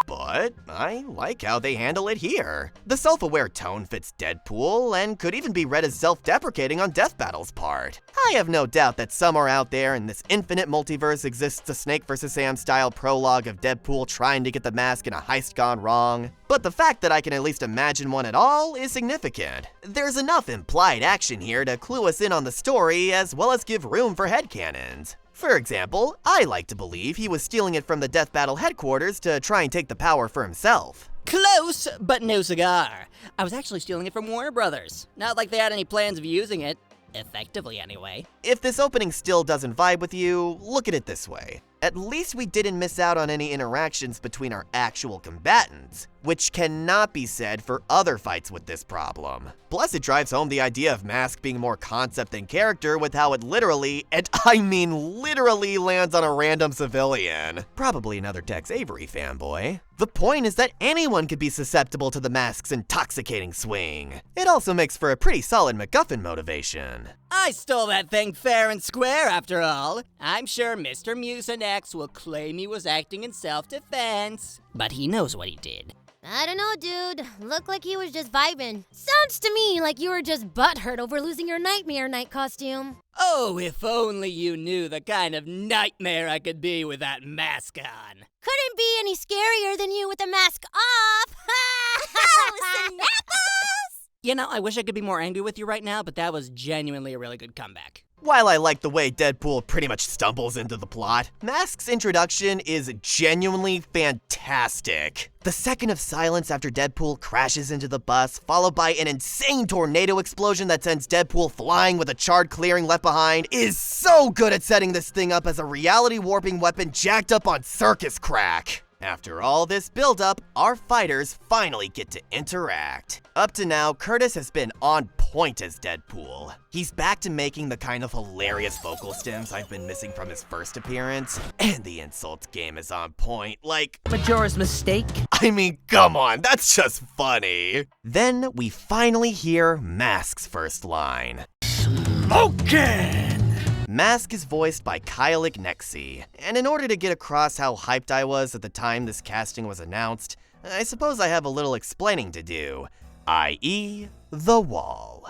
But I like how they handle it here. The self-aware tone fits Deadpool and could even be read as self-deprecating on Death Battle's part. I have no doubt that somewhere out there in this infinite multiverse exists a Snake vs. Sam style prologue of Deadpool trying to get the mask in a heist gone wrong. But the fact that I can at least imagine one at all is significant. There's enough implied action here to clue us in on the story as well as give room for headcanons. For example, I like to believe he was stealing it from the Death Battle headquarters to try and take the power for himself. Close, but no cigar. I was actually stealing it from Warner Brothers. Not like they had any plans of using it. Effectively, anyway. If this opening still doesn't vibe with you, look at it this way. At least we didn't miss out on any interactions between our actual combatants, which cannot be said for other fights with this problem. Plus, it drives home the idea of Mask being more concept than character with how it literally, and I mean literally, lands on a random civilian. Probably another Tex Avery fanboy. The point is that anyone could be susceptible to the Mask's intoxicating swing. It also makes for a pretty solid MacGuffin motivation. I stole that thing fair and square, after all. I'm sure Mr. Mucinex will claim he was acting in self-defense, but he knows what he did. I don't know, dude. Looked like he was just vibing. Sounds to me like you were just butthurt over losing your Nightmare Night costume. Oh, if only you knew the kind of nightmare I could be with that mask on. Couldn't be any scarier than you with the mask off. Oh, snapples! You know, I wish I could be more angry with you right now, but that was genuinely a really good comeback. While I like the way Deadpool pretty much stumbles into the plot, Mask's introduction is genuinely fantastic. The second of silence after Deadpool crashes into the bus, followed by an insane tornado explosion that sends Deadpool flying with a charred clearing left behind, is so good at setting this thing up as a reality warping weapon jacked up on circus crack. After all this build-up, our fighters finally get to interact. Up to now, Curtis has been on point as Deadpool. He's back to making the kind of hilarious vocal stems I've been missing from his first appearance, and the insults game is on point, like, Majora's Mistake? I mean, come on, that's just funny. Then we finally hear Mask's first line. Smokin'! Mask is voiced by Kyle Ignexi, and in order to get across how hyped I was at the time this casting was announced, I suppose I have a little explaining to do, i.e., the wall.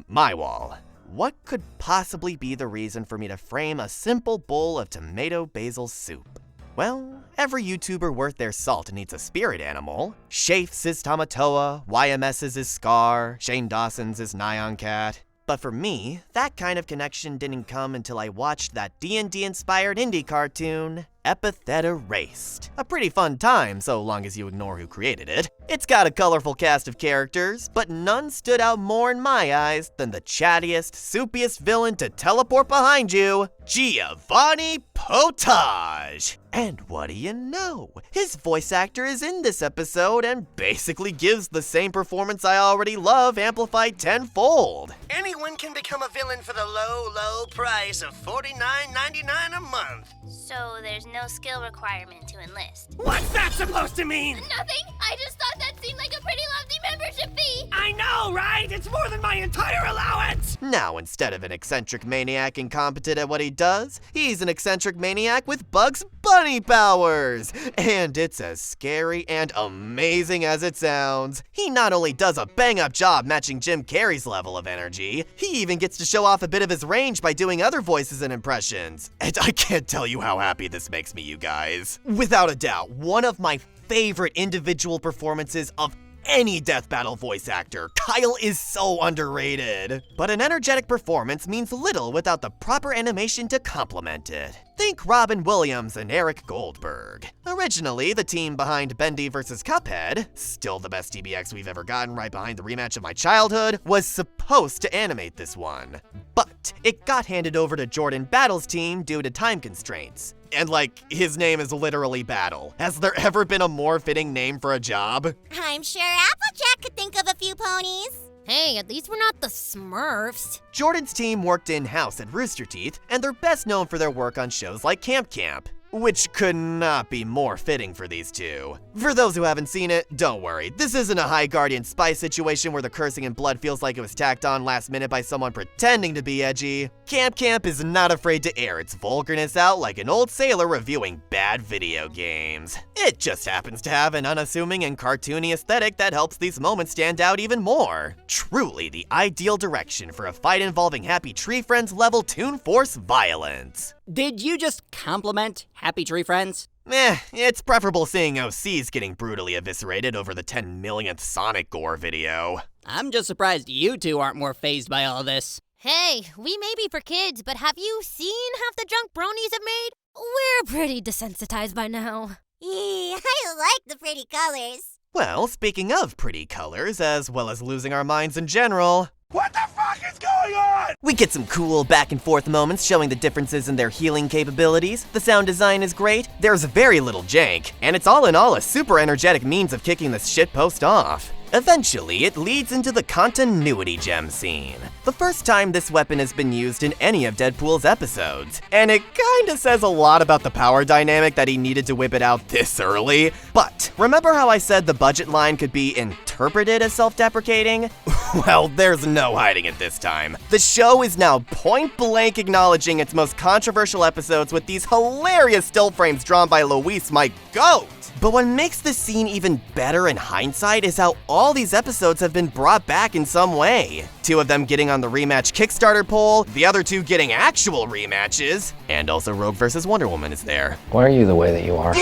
My wall. What could possibly be the reason for me to frame a simple bowl of tomato basil soup? Well, every YouTuber worth their salt needs a spirit animal. Shafe's is Tamatoa, YMS's is Scar, Shane Dawson's is Nyan Cat. But for me, that kind of connection didn't come until I watched that D&D-inspired indie cartoon, Epithet Erased. A pretty fun time, so long as you ignore who created it. It's got a colorful cast of characters, but none stood out more in my eyes than the chattiest, soupiest villain to teleport behind you, Giovanni Potage. And what do you know? His voice actor is in this episode and basically gives the same performance I already love amplified tenfold. Anyone can become a villain for the low, low price of $49.99 a month. So there's no skill requirement to enlist. What's that supposed to mean? Nothing. I just thought that seemed like a pretty lofty membership fee. I know, right? It's more than my entire allowance. Now, instead of an eccentric maniac incompetent at what he does, he's an eccentric maniac with Bugs Bunny powers. And it's as scary and amazing as it sounds. He not only does a bang-up job matching Jim Carrey's level of energy, he even gets to show off a bit of his range by doing other voices and impressions. And I can't tell you how happy this makes me, you guys. Without a doubt, one of my favorite individual performances of any death battle voice actor. Kyle is so underrated. But an energetic performance means little without the proper animation to complement it. Think Robin Williams and Eric Goldberg. Originally, the team behind Bendy vs. Cuphead, still the best DBX we've ever gotten right behind the rematch of my childhood, was supposed to animate this one. But it got handed over to Jordan Battle's team due to time constraints. And like, his name is literally Battle. Has there ever been a more fitting name for a job? I'm sure Applejack could think of a few ponies. Hey, at least we're not the Smurfs. Jordan's team worked in-house at Rooster Teeth, and they're best known for their work on shows like Camp Camp, which could not be more fitting for these two. For those who haven't seen it, don't worry. This isn't a High Guardian spy situation where the cursing and blood feels like it was tacked on last minute by someone pretending to be edgy. Camp Camp is not afraid to air its vulgarness out like an old sailor reviewing bad video games. It just happens to have an unassuming and cartoony aesthetic that helps these moments stand out even more. Truly the ideal direction for a fight involving Happy Tree Friends level Toon Force violence. Did you just compliment Happy Tree Friends? It's preferable seeing OCs getting brutally eviscerated over the 10 millionth Sonic gore video. I'm just surprised you two aren't more fazed by all this. Hey, we may be for kids, but have you seen half the junk bronies have made? We're pretty desensitized by now. I like the pretty colors. Well, speaking of pretty colors, as well as losing our minds in general, what the fuck is going on? We get some cool back and forth moments showing the differences in their healing capabilities. The sound design is great, there's very little jank, and it's all in all a super energetic means of kicking this shitpost off. Eventually, it leads into the continuity gem scene. The first time this weapon has been used in any of Deadpool's episodes. And it kinda says a lot about the power dynamic that he needed to whip it out this early. But remember how I said the budget line could be interpreted as self-deprecating? Well, there's no hiding it this time. The show is now point-blank acknowledging its most controversial episodes with these hilarious still frames drawn by Luis, my goat! But what makes this scene even better in hindsight is how all these episodes have been brought back in some way. 2 of them getting on the rematch Kickstarter poll, the other 2 getting actual rematches, and also Rogue vs. Wonder Woman is there. Why are you the way that you are?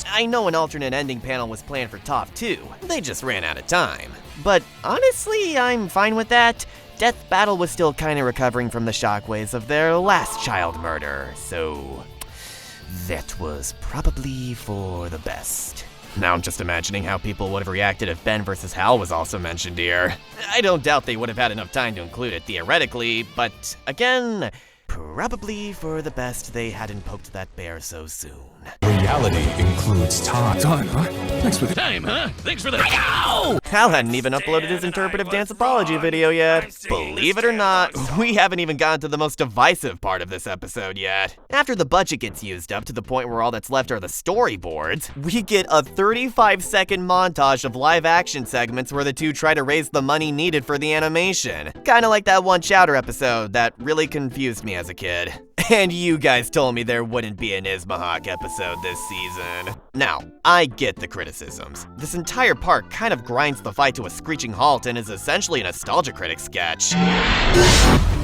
I know an alternate ending panel was planned for Top 2, they just ran out of time. But honestly, I'm fine with that. Death Battle was still kinda recovering from the shockwaves of their last child murder, so that was probably for the best. Now I'm just imagining how people would have reacted if Ben vs. Hal was also mentioned here. I don't doubt they would have had enough time to include it theoretically, but again, probably for the best they hadn't poked that bear so soon. Reality includes time. Time, huh? Thanks for the time, huh? Thanks for the Hal hadn't even uploaded his interpretive dance apology video yet. Believe it or not, we haven't even gotten to the most divisive part of this episode yet. After the budget gets used up to the point where all that's left are the storyboards, we get a 35-second montage of live-action segments where the 2 try to raise the money needed for the animation. Kinda like that one Chowder episode that really confused me as a kid. And you guys told me there wouldn't be an Ismahawk episode this season. Now, I get the criticisms. This entire part kind of grinds the fight to a screeching halt and is essentially a Nostalgia Critic sketch.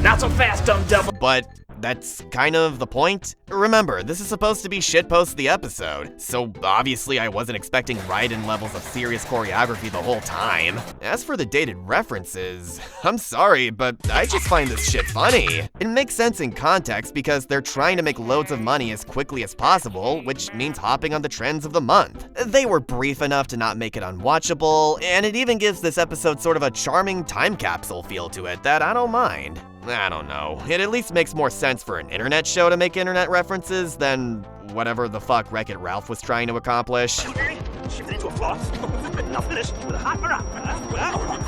Not so fast, dumb. But that's kind of the point. Remember, this is supposed to be shitpost the episode, so obviously I wasn't expecting Raiden levels of serious choreography the whole time. As for the dated references, I'm sorry, but I just find this shit funny. It makes sense in context because they're trying to make loads of money as quickly as possible, which means hopping on the trends of the month. They were brief enough to not make it unwatchable, and it even gives this episode sort of a charming time capsule feel to it that I don't mind. I don't know, it at least makes more sense for an internet show to make internet references than whatever the fuck Wreck-It Ralph was trying to accomplish.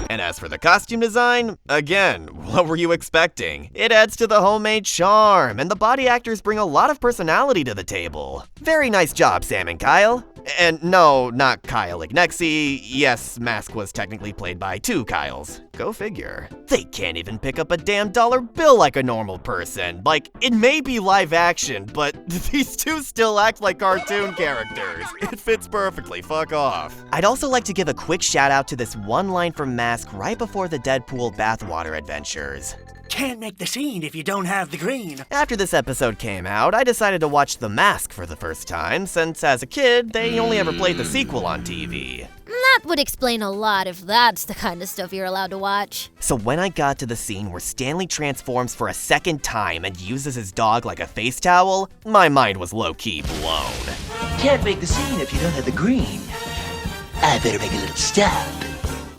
And as for the costume design, again, what were you expecting? It adds to the homemade charm, and the body actors bring a lot of personality to the table. Very nice job, Sam and Kyle. And no, not Kyle Ignexi. Yes, Mask was technically played by 2 Kyles. Go figure. They can't even pick up a damn dollar bill like a normal person. Like, it may be live action, but these 2 still act like cartoon characters. It fits perfectly, fuck off. I'd also like to give a quick shout out to this one line from Mask right before the Deadpool bathwater adventures. Can't make the scene if you don't have the green. After this episode came out, I decided to watch The Mask for the first time, since as a kid, they only ever played the sequel on TV. That would explain a lot if that's the kind of stuff you're allowed to watch. So when I got to the scene where Stanley transforms for a second time and uses his dog like a face towel, my mind was low-key blown. Can't make the scene if you don't have the green. I better make a little stop.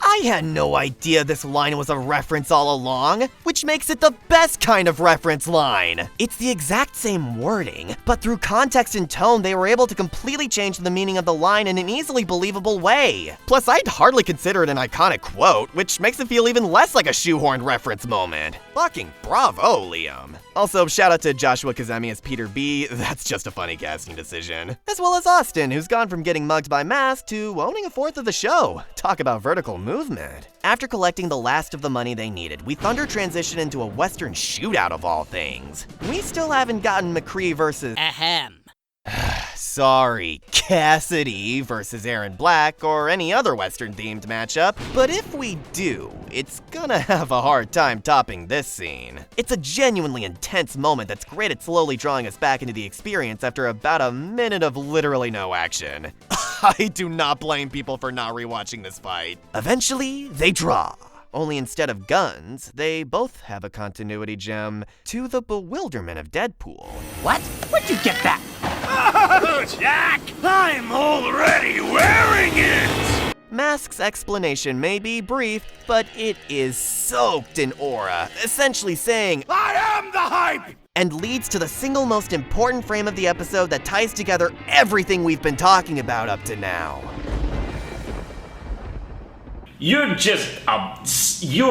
I had no idea this line was a reference all along, which makes it the best kind of reference line. It's the exact same wording, but through context and tone, they were able to completely change the meaning of the line in an easily believable way. Plus, I'd hardly consider it an iconic quote, which makes it feel even less like a shoehorned reference moment. Fucking bravo, Liam. Also, shout out to Joshua Kazemi as Peter B, that's just a funny casting decision. As well as Austin, who's gone from getting mugged by Mask to owning a fourth of the show. Talk about vertical movement. After collecting the last of the money they needed, we thunder transition into a Western shootout of all things. We still haven't gotten McCree versus— Ahem. Sorry, Cassidy versus Aaron Black or any other Western-themed matchup, but if we do, it's gonna have a hard time topping this scene. It's a genuinely intense moment that's great at slowly drawing us back into the experience after about a minute of literally no action. I do not blame people for not rewatching this fight. Eventually, they draw. Only instead of guns, they both have a continuity gem, to the bewilderment of Deadpool. What? Where'd you get that? Jack! I'm already wearing it! Mask's explanation may be brief, but it is soaked in aura, essentially saying, I am the hype! And leads to the single most important frame of the episode that ties together everything we've been talking about up to now. You're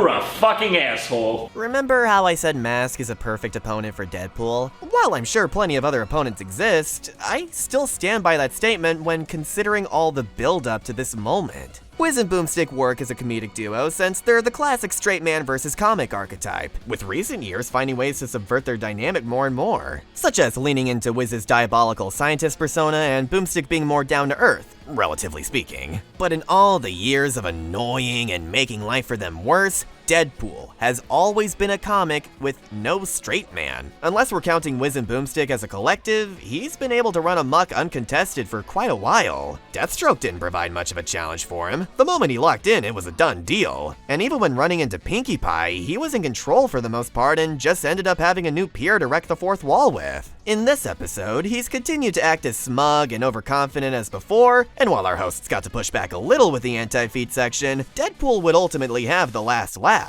a fucking asshole. Remember how I said Mask is a perfect opponent for Deadpool? While I'm sure plenty of other opponents exist, I still stand by that statement when considering all the build-up to this moment. Wiz and Boomstick work as a comedic duo since they're the classic straight man versus comic archetype, with recent years finding ways to subvert their dynamic more and more, such as leaning into Wiz's diabolical scientist persona and Boomstick being more down-to-earth, relatively speaking. But in all the years of annoying and making life for them worse, Deadpool has always been a comic with no straight man. Unless we're counting Wiz and Boomstick as a collective, he's been able to run amok uncontested for quite a while. Deathstroke didn't provide much of a challenge for him. The moment he locked in, it was a done deal. And even when running into Pinkie Pie, he was in control for the most part and just ended up having a new peer to wreck the fourth wall with. In this episode, he's continued to act as smug and overconfident as before, and while our hosts got to push back a little with the anti-feat section, Deadpool would ultimately have the last laugh.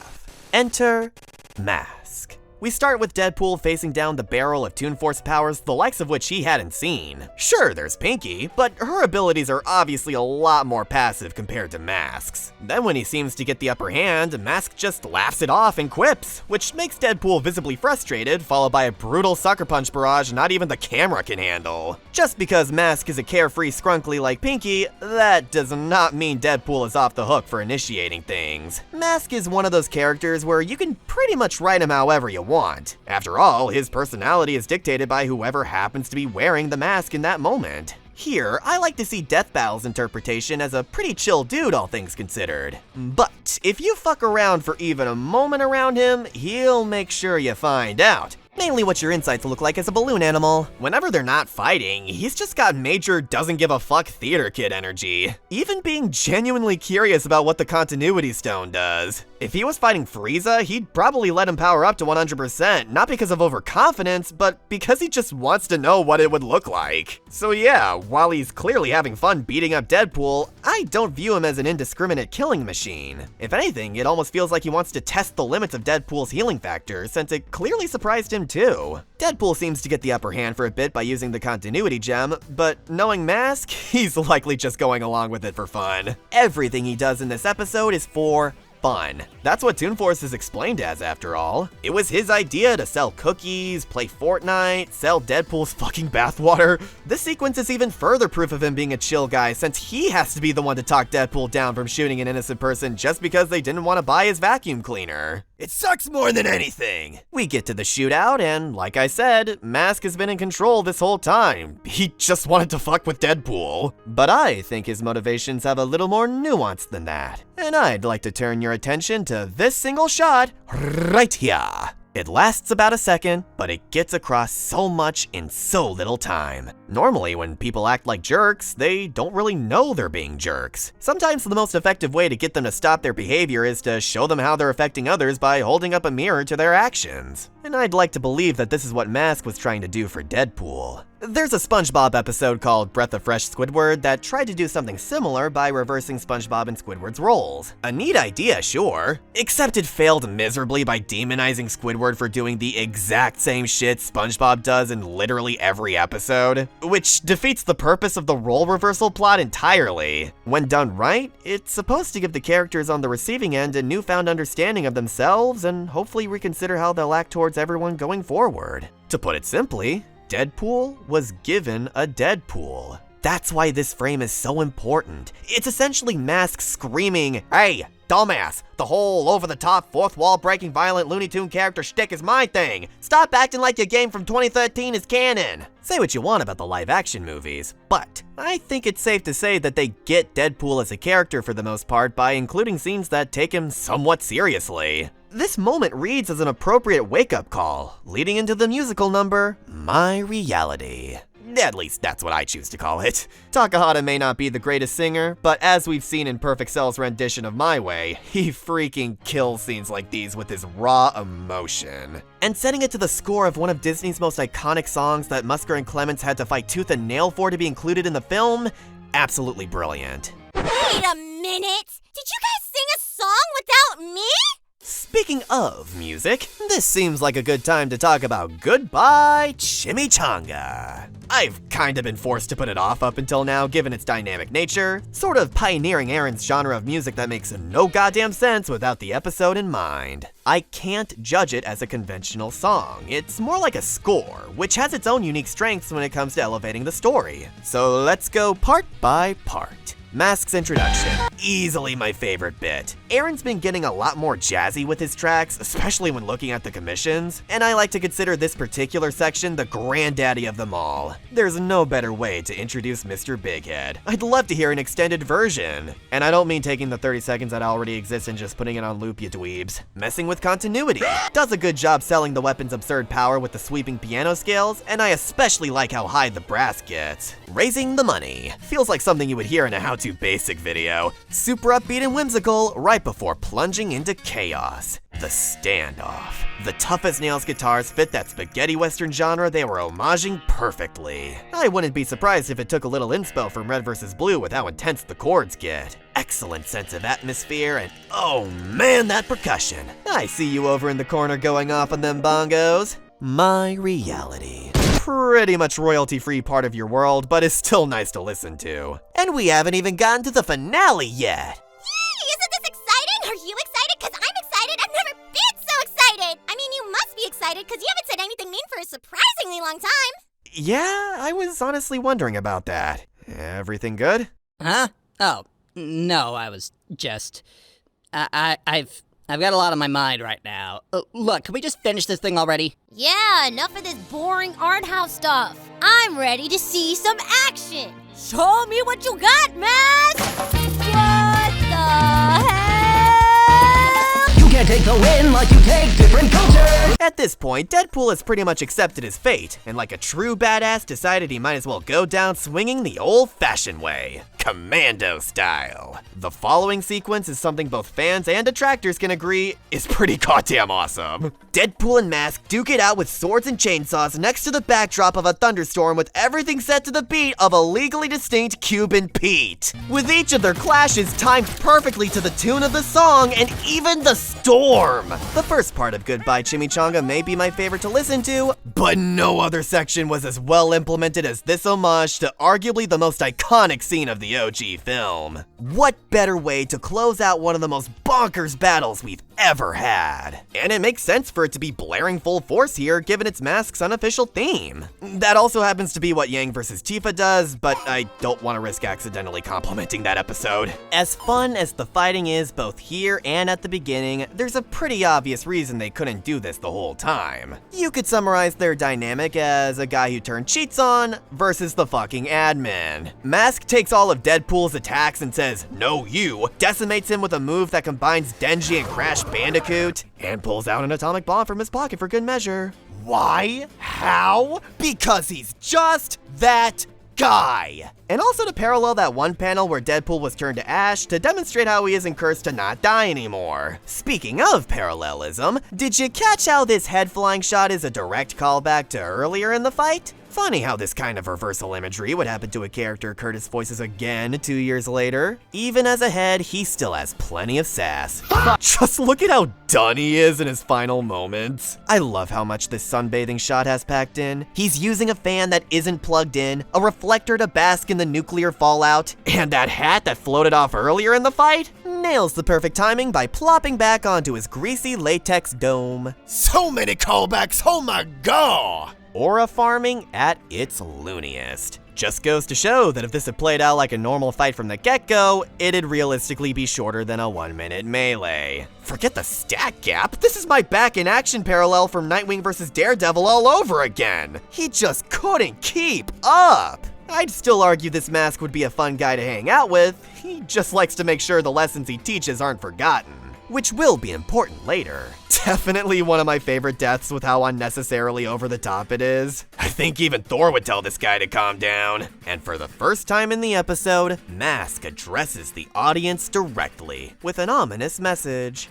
Enter Mask. We start with Deadpool facing down the barrel of Toon Force powers, the likes of which he hadn't seen. Sure, there's Pinkie, but her abilities are obviously a lot more passive compared to Mask's. Then when he seems to get the upper hand, Mask just laughs it off and quips, which makes Deadpool visibly frustrated, followed by a brutal sucker punch barrage not even the camera can handle. Just because Mask is a carefree scrunkly like Pinkie, that does not mean Deadpool is off the hook for initiating things. Mask is one of those characters where you can pretty much write him however you want. After all, his personality is dictated by whoever happens to be wearing the mask in that moment. Here, I like to see Death Battle's interpretation as a pretty chill dude, all things considered. But if you fuck around for even a moment around him, he'll make sure you find out. Mainly what your insides look like as a balloon animal. Whenever they're not fighting, he's just got major doesn't give a fuck theater kid energy. Even being genuinely curious about what the continuity stone does. If he was fighting Frieza, he'd probably let him power up to 100%, not because of overconfidence, but because he just wants to know what it would look like. So yeah, while he's clearly having fun beating up Deadpool, I don't view him as an indiscriminate killing machine. If anything, it almost feels like he wants to test the limits of Deadpool's healing factor, since it clearly surprised him too. Deadpool seems to get the upper hand for a bit by using the continuity gem, but knowing Mask, he's likely just going along with it for fun. Everything he does in this episode is for fun. That's what Toon Force is explained as, after all. It was his idea to sell cookies, play Fortnite, sell Deadpool's fucking bathwater. This sequence is even further proof of him being a chill guy, since he has to be the one to talk Deadpool down from shooting an innocent person just because they didn't want to buy his vacuum cleaner. It sucks more than anything. We get to the shootout, and like I said, Mask has been in control this whole time. He just wanted to fuck with Deadpool. But I think his motivations have a little more nuance than that. And I'd like to turn your attention to this single shot right here. It lasts about a second, but it gets across so much in so little time. Normally, when people act like jerks, they don't really know they're being jerks. Sometimes the most effective way to get them to stop their behavior is to show them how they're affecting others by holding up a mirror to their actions. And I'd like to believe that this is what Mask was trying to do for Deadpool. There's a SpongeBob episode called Breath of Fresh Squidward that tried to do something similar by reversing SpongeBob and Squidward's roles. A neat idea, sure, except it failed miserably by demonizing Squidward for doing the exact same shit SpongeBob does in literally every episode, which defeats the purpose of the role reversal plot entirely. When done right, it's supposed to give the characters on the receiving end a newfound understanding of themselves and hopefully reconsider how they'll act towards everyone going forward. To put it simply, Deadpool was given a Deadpool. That's why this frame is so important. It's essentially Mask screaming, "Hey, dumbass, the whole over-the-top, fourth-wall-breaking, violent Looney Tune character shtick is my thing. Stop acting like your game from 2013 is canon." Say what you want about the live-action movies, but I think it's safe to say that they get Deadpool as a character for the most part by including scenes that take him somewhat seriously. This moment reads as an appropriate wake-up call, leading into the musical number, My Reality. At least that's what I choose to call it. Takahata may not be the greatest singer, but as we've seen in Perfect Cell's rendition of My Way, he freaking kills scenes like these with his raw emotion. And setting it to the score of one of Disney's most iconic songs that Musker and Clements had to fight tooth and nail for to be included in the film, absolutely brilliant. Wait a minute! Did you guys sing a song without me? Speaking of music, this seems like a good time to talk about Goodbye Chimichanga. I've kinda been forced to put it off up until now given its dynamic nature, sort of pioneering Aaron's genre of music that makes no goddamn sense without the episode in mind. I can't judge it as a conventional song, it's more like a score, which has its own unique strengths when it comes to elevating the story. So let's go part by part. Mask's introduction, easily my favorite bit. Aaron's been getting a lot more jazzy with his tracks, especially when looking at the commissions, and I like to consider this particular section the granddaddy of them all. There's no better way to introduce Mr. Bighead. I'd love to hear an extended version. And I don't mean taking the 30 seconds that already exists and just putting it on loop, you dweebs. Messing with continuity. Does a good job selling the weapon's absurd power with the sweeping piano scales, and I especially like how high the brass gets. Raising the money. Feels like something you would hear in a how-to basic video. Super upbeat and whimsical, right before plunging into chaos. The standoff. The Tough as Nails guitars fit that spaghetti western genre they were homaging perfectly. I wouldn't be surprised if it took a little inspo from Red vs. Blue with how intense the chords get. Excellent sense of atmosphere, and oh man, that percussion. I see you over in the corner going off on them bongos. My reality. Pretty much royalty-free part of your world, but is still nice to listen to. And we haven't even gotten to the finale yet. Yay! Isn't this exciting? Are you excited? Because I'm excited. I've never been so excited. I mean, you must be excited because you haven't said anything mean for a surprisingly long time. Yeah, I was honestly wondering about that. Everything good? Huh? Oh, no, I was just... I've got a lot on my mind right now. Look, can we just finish this thing already? Yeah, enough of this boring art house stuff. I'm ready to see some action. Show me what you got, man! What the hell? You can't take the win like you take different culture. At this point, Deadpool has pretty much accepted his fate, and like a true badass decided he might as well go down swinging the old-fashioned way. Commando style. The following sequence is something both fans and detractors can agree is pretty goddamn awesome. Deadpool and Mask duke it out with swords and chainsaws next to the backdrop of a thunderstorm with everything set to the beat of a legally distinct Cuban Pete. With each of their clashes timed perfectly to the tune of the song and even the storm. The first part of Goodbye Chimichanga may be my favorite to listen to, but no other section was as well implemented as this homage to arguably the most iconic scene of the OG film. What better way to close out one of the most bonkers battles we've ever had? And it makes sense for it to be blaring full force here, given its Mask's unofficial theme. That also happens to be what Yang vs. Tifa does, but I don't want to risk accidentally complimenting that episode. As fun as the fighting is both here and at the beginning, there's a pretty obvious reason they couldn't do this the whole time. You could summarize their dynamic as a guy who turned cheats on versus the fucking admin. Mask takes all of Deadpool's attacks and says, "No you," decimates him with a move that combines Denji and Crash Bandicoot, and pulls out an atomic bomb from his pocket for good measure. Why? How? Because he's just that guy. And also to parallel that one panel where Deadpool was turned to ash to demonstrate how he isn't cursed to not die anymore. Speaking of parallelism, did you catch how this head flying shot is a direct callback to earlier in the fight? Funny how this kind of reversal imagery would happen to a character Curtis voices again 2 years later. Even as a head, he still has plenty of sass. Just look at how done he is in his final moments. I love how much this sunbathing shot has packed in. He's using a fan that isn't plugged in, a reflector to bask in the nuclear fallout, and that hat that floated off earlier in the fight nails the perfect timing by plopping back onto his greasy latex dome. So many callbacks, oh my god! Aura farming at its looniest. Just goes to show that if this had played out like a normal fight from the get-go, it'd realistically be shorter than a 1-minute melee. Forget the stat gap, this is my back in action parallel from Nightwing vs. Daredevil all over again. He just couldn't keep up. I'd still argue this Mask would be a fun guy to hang out with. He just likes to make sure the lessons he teaches aren't forgotten, which will be important later. Definitely one of my favorite deaths with how unnecessarily over the top it is. I think even Thor would tell this guy to calm down. And for the first time in the episode, Mask addresses the audience directly with an ominous message.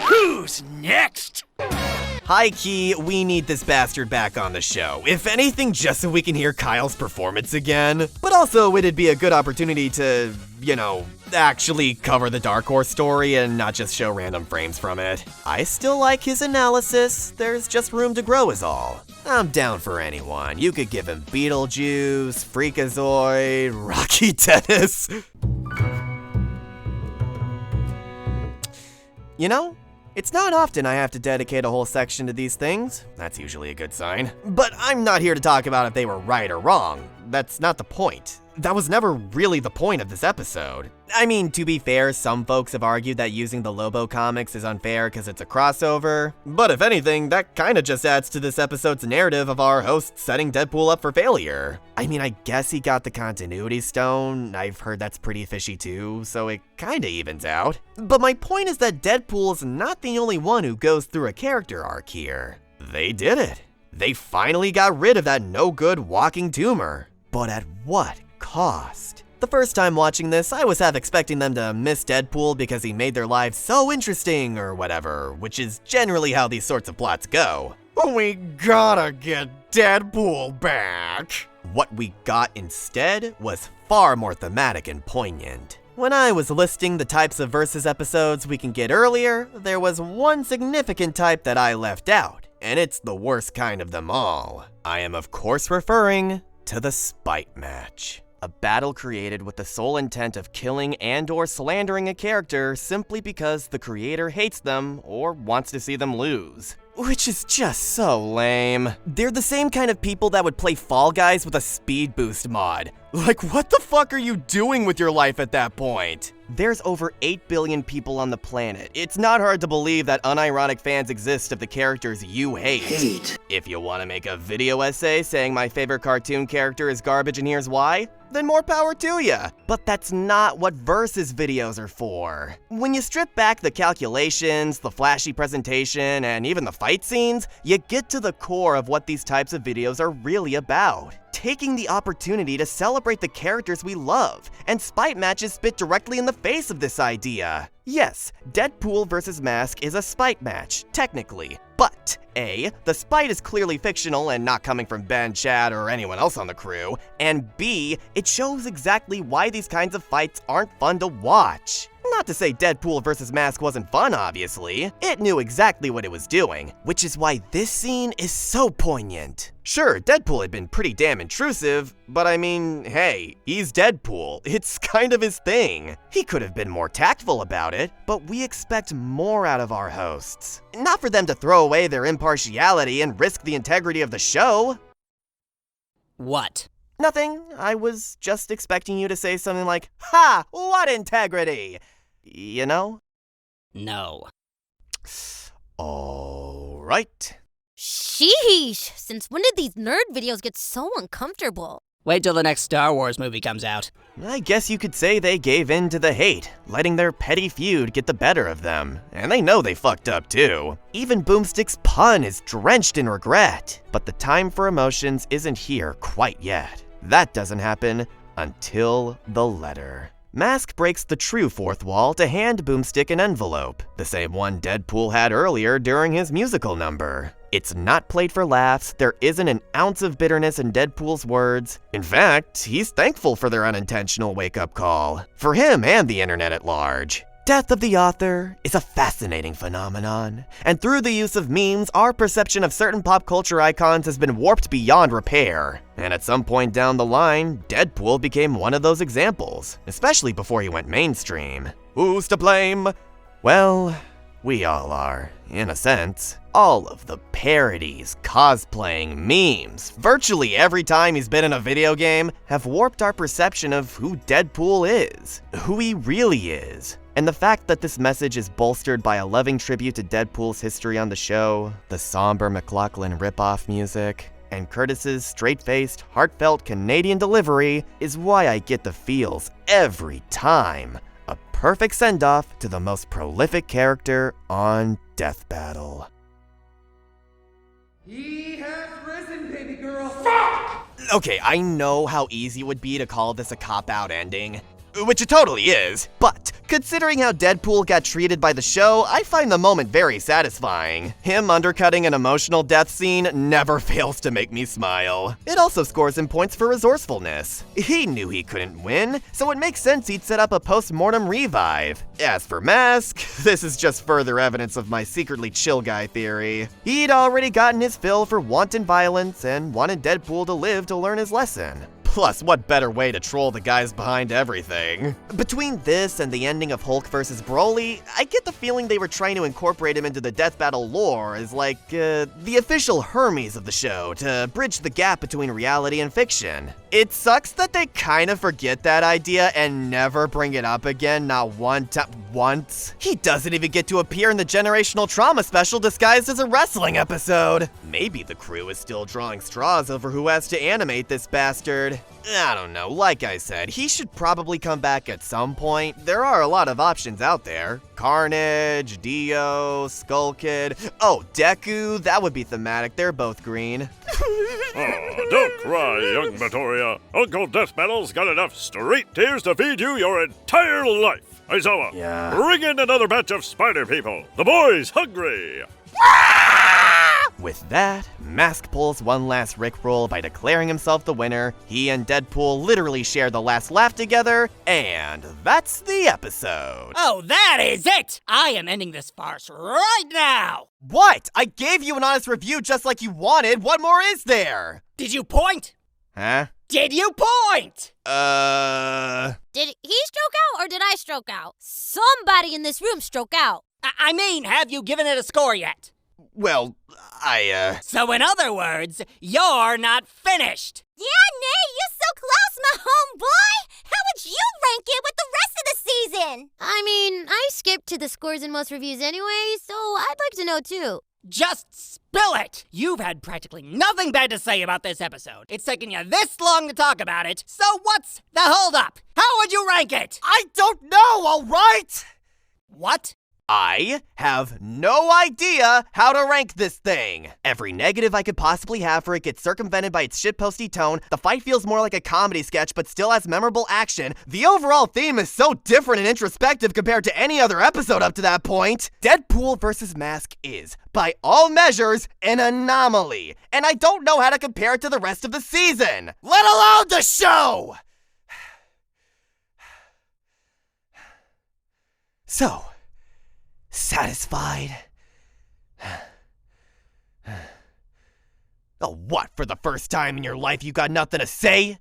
Who's next? High-key, we need this bastard back on the show. If anything, just so we can hear Kyle's performance again. But also, it'd be a good opportunity to, you know, actually cover the Dark Horse story and not just show random frames from it. I still like his analysis, there's just room to grow is all. I'm down for anyone. You could give him Beetlejuice, Freakazoid, Rocky Dennis. You know, it's not often I have to dedicate a whole section to these things. That's usually a good sign. But I'm not here to talk about if they were right or wrong. That's not the point. that was never really the point of this episode. I mean, to be fair, some folks have argued that using the Lobo comics is unfair because it's a crossover, but if anything, that kinda just adds to this episode's narrative of our host setting Deadpool up for failure. I mean, I guess he got the continuity stone, I've heard that's pretty fishy too, so it kinda evens out. But my point is that Deadpool is not the only one who goes through a character arc here. They did it. They finally got rid of that no-good walking tumor. But at what cost? The first time watching this, I was half expecting them to miss Deadpool because he made their lives so interesting or whatever, which is generally how these sorts of plots go. We gotta get Deadpool back. What we got instead was far more thematic and poignant. When I was listing the types of Versus episodes we can get earlier, there was one significant type that I left out, and it's the worst kind of them all. I am of course referring to the spite match. A battle created with the sole intent of killing and/or slandering a character simply because the creator hates them or wants to see them lose. Which is just so lame. They're the same kind of people that would play Fall Guys with a speed boost mod. Like, what the fuck are you doing with your life at that point? There's over 8 billion people on the planet. It's not hard to believe that unironic fans exist of the characters you hate. If you want to make a video essay saying my favorite cartoon character is garbage and here's why, then more power to ya. But that's not what Versus videos are for. When you strip back the calculations, the flashy presentation, and even the fight scenes, you get to the core of what these types of videos are really about. Taking the opportunity to celebrate the characters we love, and spite matches spit directly in the face of this idea. Yes, Deadpool vs. Mask is a spite match, technically, but A, the spite is clearly fictional and not coming from Ben, Chad, or anyone else on the crew, and B, it shows exactly why these kinds of fights aren't fun to watch. Not to say Deadpool vs. Mask wasn't fun, obviously. It knew exactly what it was doing, which is why this scene is so poignant. Sure, Deadpool had been pretty damn intrusive, but I mean, hey, he's Deadpool. It's kind of his thing. He could have been more tactful about it, but we expect more out of our hosts. Not for them to throw away their impartiality and risk the integrity of the show. What? Nothing. I was just expecting you to say something like, "Ha! What integrity?" You know? No. Alright. Sheesh! Since when did these nerd videos get so uncomfortable? Wait till the next Star Wars movie comes out. I guess you could say they gave in to the hate, letting their petty feud get the better of them. And they know they fucked up too. Even Boomstick's pun is drenched in regret. But the time for emotions isn't here quite yet. That doesn't happen until the letter. Mask breaks the true fourth wall to hand Boomstick an envelope, the same one Deadpool had earlier during his musical number. It's not played for laughs, there isn't an ounce of bitterness in Deadpool's words. In fact, he's thankful for their unintentional wake-up call, for him and the internet at large. Death of the author is a fascinating phenomenon, and through the use of memes, our perception of certain pop culture icons has been warped beyond repair. And at some point down the line, Deadpool became one of those examples, especially before he went mainstream. Who's to blame? Well, we all are, in a sense. All of the parodies, cosplaying, memes, virtually every time he's been in a video game, have warped our perception of who Deadpool is, who he really is. And the fact that this message is bolstered by a loving tribute to Deadpool's history on the show, the somber McLaughlin ripoff music, and Curtis's straight-faced, heartfelt Canadian delivery is why I get the feels every time. A perfect send-off to the most prolific character on Death Battle. He has risen, baby girl. Okay, I know how easy it would be to call this a cop-out ending, which it totally is, but considering how Deadpool got treated by the show, I find the moment very satisfying. Him undercutting an emotional death scene never fails to make me smile. It also scores him points for resourcefulness. He knew he couldn't win, so it makes sense he'd set up a post-mortem revive. As for Mask, this is just further evidence of my secretly chill guy theory. He'd already gotten his fill for wanton violence and wanted Deadpool to live to learn his lesson. Plus, what better way to troll the guys behind everything? Between this and the ending of Hulk vs. Broly, I get the feeling they were trying to incorporate him into the Death Battle lore as like, the official Hermes of the show to bridge the gap between reality and fiction. It sucks that they kind of forget that idea and never bring it up again, not once. He doesn't even get to appear in the Generational Trauma special disguised as a wrestling episode. Maybe the crew is still drawing straws over who has to animate this bastard. I don't know, like I said, he should probably come back at some point. There are a lot of options out there. Carnage, Dio, Skull Kid. Oh, Deku, that would be thematic, they're both green. Oh, don't cry, young Matoria. Uncle Death Battle's got enough straight tears to feed you your entire life. Aizawa, bring in another batch of spider people. The boy's hungry. With that, Mask pulls one last rickroll by declaring himself the winner. He and Deadpool literally share the last laugh together, and that's the episode. Oh, that is it! I am ending this farce right now! What? I gave you an honest review just like you wanted. What more is there? Did you point? Huh? Did you point? Did he stroke out or did I stroke out? Somebody in this room stroke out. I mean, have you given it a score yet? Well, So in other words, you're not finished! Yeah, Nay, you so close, my homeboy! How would you rank it with the rest of the season? I mean, I skipped to the scores in most reviews anyway, so I'd like to know too. Just spill it! You've had practically nothing bad to say about this episode. It's taken you this long to talk about it, so what's the holdup? How would you rank it? I don't know, alright? What? I have no idea how to rank this thing. Every negative I could possibly have for it gets circumvented by its shitposty tone. The fight feels more like a comedy sketch but still has memorable action. The overall theme is so different and introspective compared to any other episode up to that point. Deadpool vs. Mask is, by all measures, an anomaly. And I don't know how to compare it to the rest of the season, let alone the show! So, satisfied? Oh, what, for the first time in your life you got nothing to say?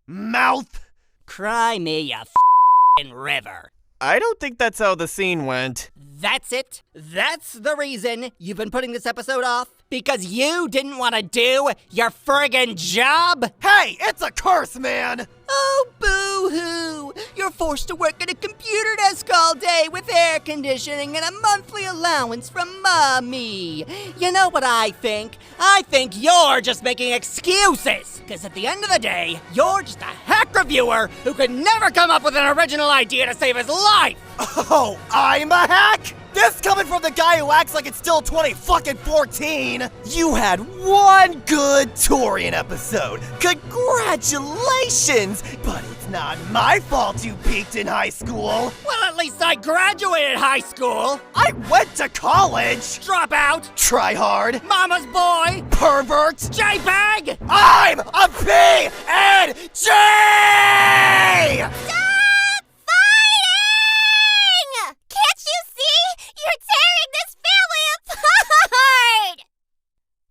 Mouth? Cry me a f***ing river. I don't think that's how the scene went. That's it? That's the reason you've been putting this episode off? Because you didn't want to do your friggin' job? Hey, it's a curse, man! Oh, boo-hoo! You're forced to work at a computer desk all day with air conditioning and a monthly allowance from Mommy. You know what I think? I think you're just making excuses. Because at the end of the day, you're just a hack reviewer who could never come up with an original idea to save his life. Oh, I'm a hack? This coming from the guy who acts like it's still 2014. You had one good Torian episode. Congratulations! But it's not my fault you peaked in high school. Well, at least I graduated high school. I went to college. Drop out. Try hard. Mama's boy. Pervert. JPEG. I'm a PNG!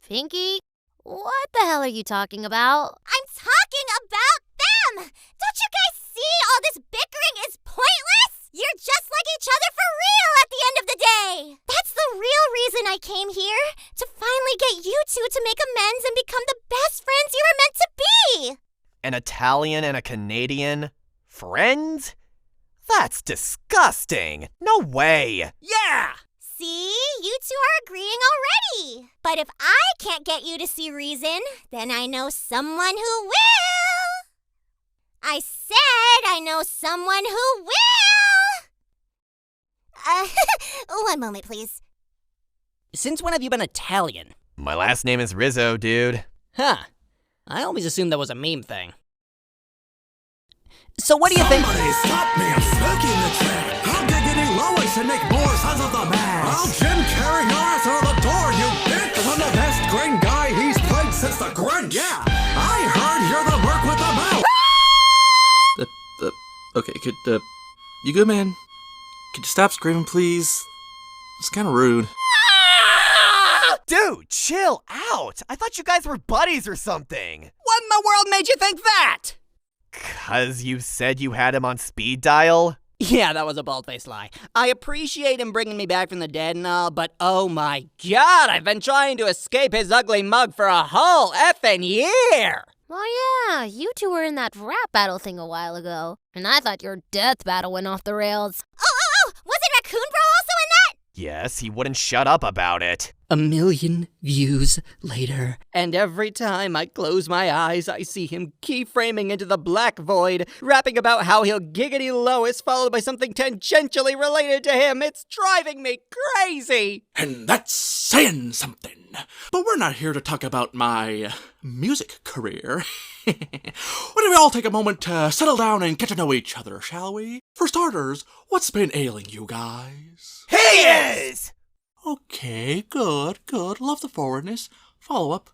Pinkie, what the hell are you talking about? I'm talking about them! Don't you guys see all this bickering is pointless? You're just like each other for real at the end of the day! That's the real reason I came here, to finally get you two to make amends and become the best friends you were meant to be! An Italian and a Canadian? Friends? That's disgusting! No way! Yeah! See, you two are agreeing already. But if I can't get you to see reason, then I know someone who will. I said I know someone who will. One moment, please. Since when have you been Italian? My last name is Rizzo, dude. Huh. I always assumed that was a meme thing. So what do you think? Somebody stop me, I'm stuck in the track. How diggity Lois and make more sons of the mask. I'll Jim carry your ass out the door, you bitch. I'm the best green guy he's played since the Grinch. Yeah, I heard you're the work with the mouth. Okay, you good, man? Could you stop screaming, please? It's kind of rude. Dude, chill out. I thought you guys were buddies or something. What in the world made you think that? Because you said you had him on speed dial? Yeah, that was a bald-faced lie. I appreciate him bringing me back from the dead and all, but oh my god, I've been trying to escape his ugly mug for a whole effing year! Oh yeah, you two were in that rap battle thing a while ago. And I thought your death battle went off the rails. Oh! Wasn't Raccoon Bro also in that? Yes, he wouldn't shut up about it. 1 million views later, and every time I close my eyes, I see him keyframing into the black void, rapping about how he'll giggity Lois followed by something tangentially related to him. It's driving me crazy! And that's saying something. But we're not here to talk about my music career. Why don't we all take a moment to settle down and get to know each other, shall we? For starters, what's been ailing you guys? He is! Okay, good. Love the forwardness. Follow up.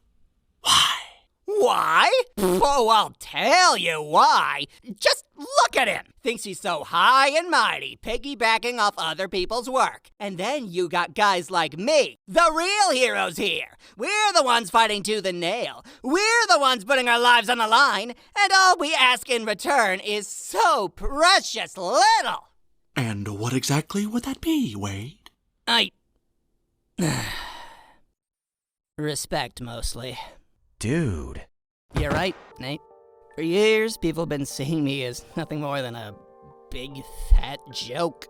Why? Oh, I'll tell you why. Just look at him. Thinks he's so high and mighty, piggybacking off other people's work. And then you got guys like me, the real heroes here. We're the ones fighting tooth and nail. We're the ones putting our lives on the line. And all we ask in return is so precious little. And what exactly would that be, Wade? Respect, mostly. Dude. You're right, Nate. For years, people have been seeing me as nothing more than a big, fat joke.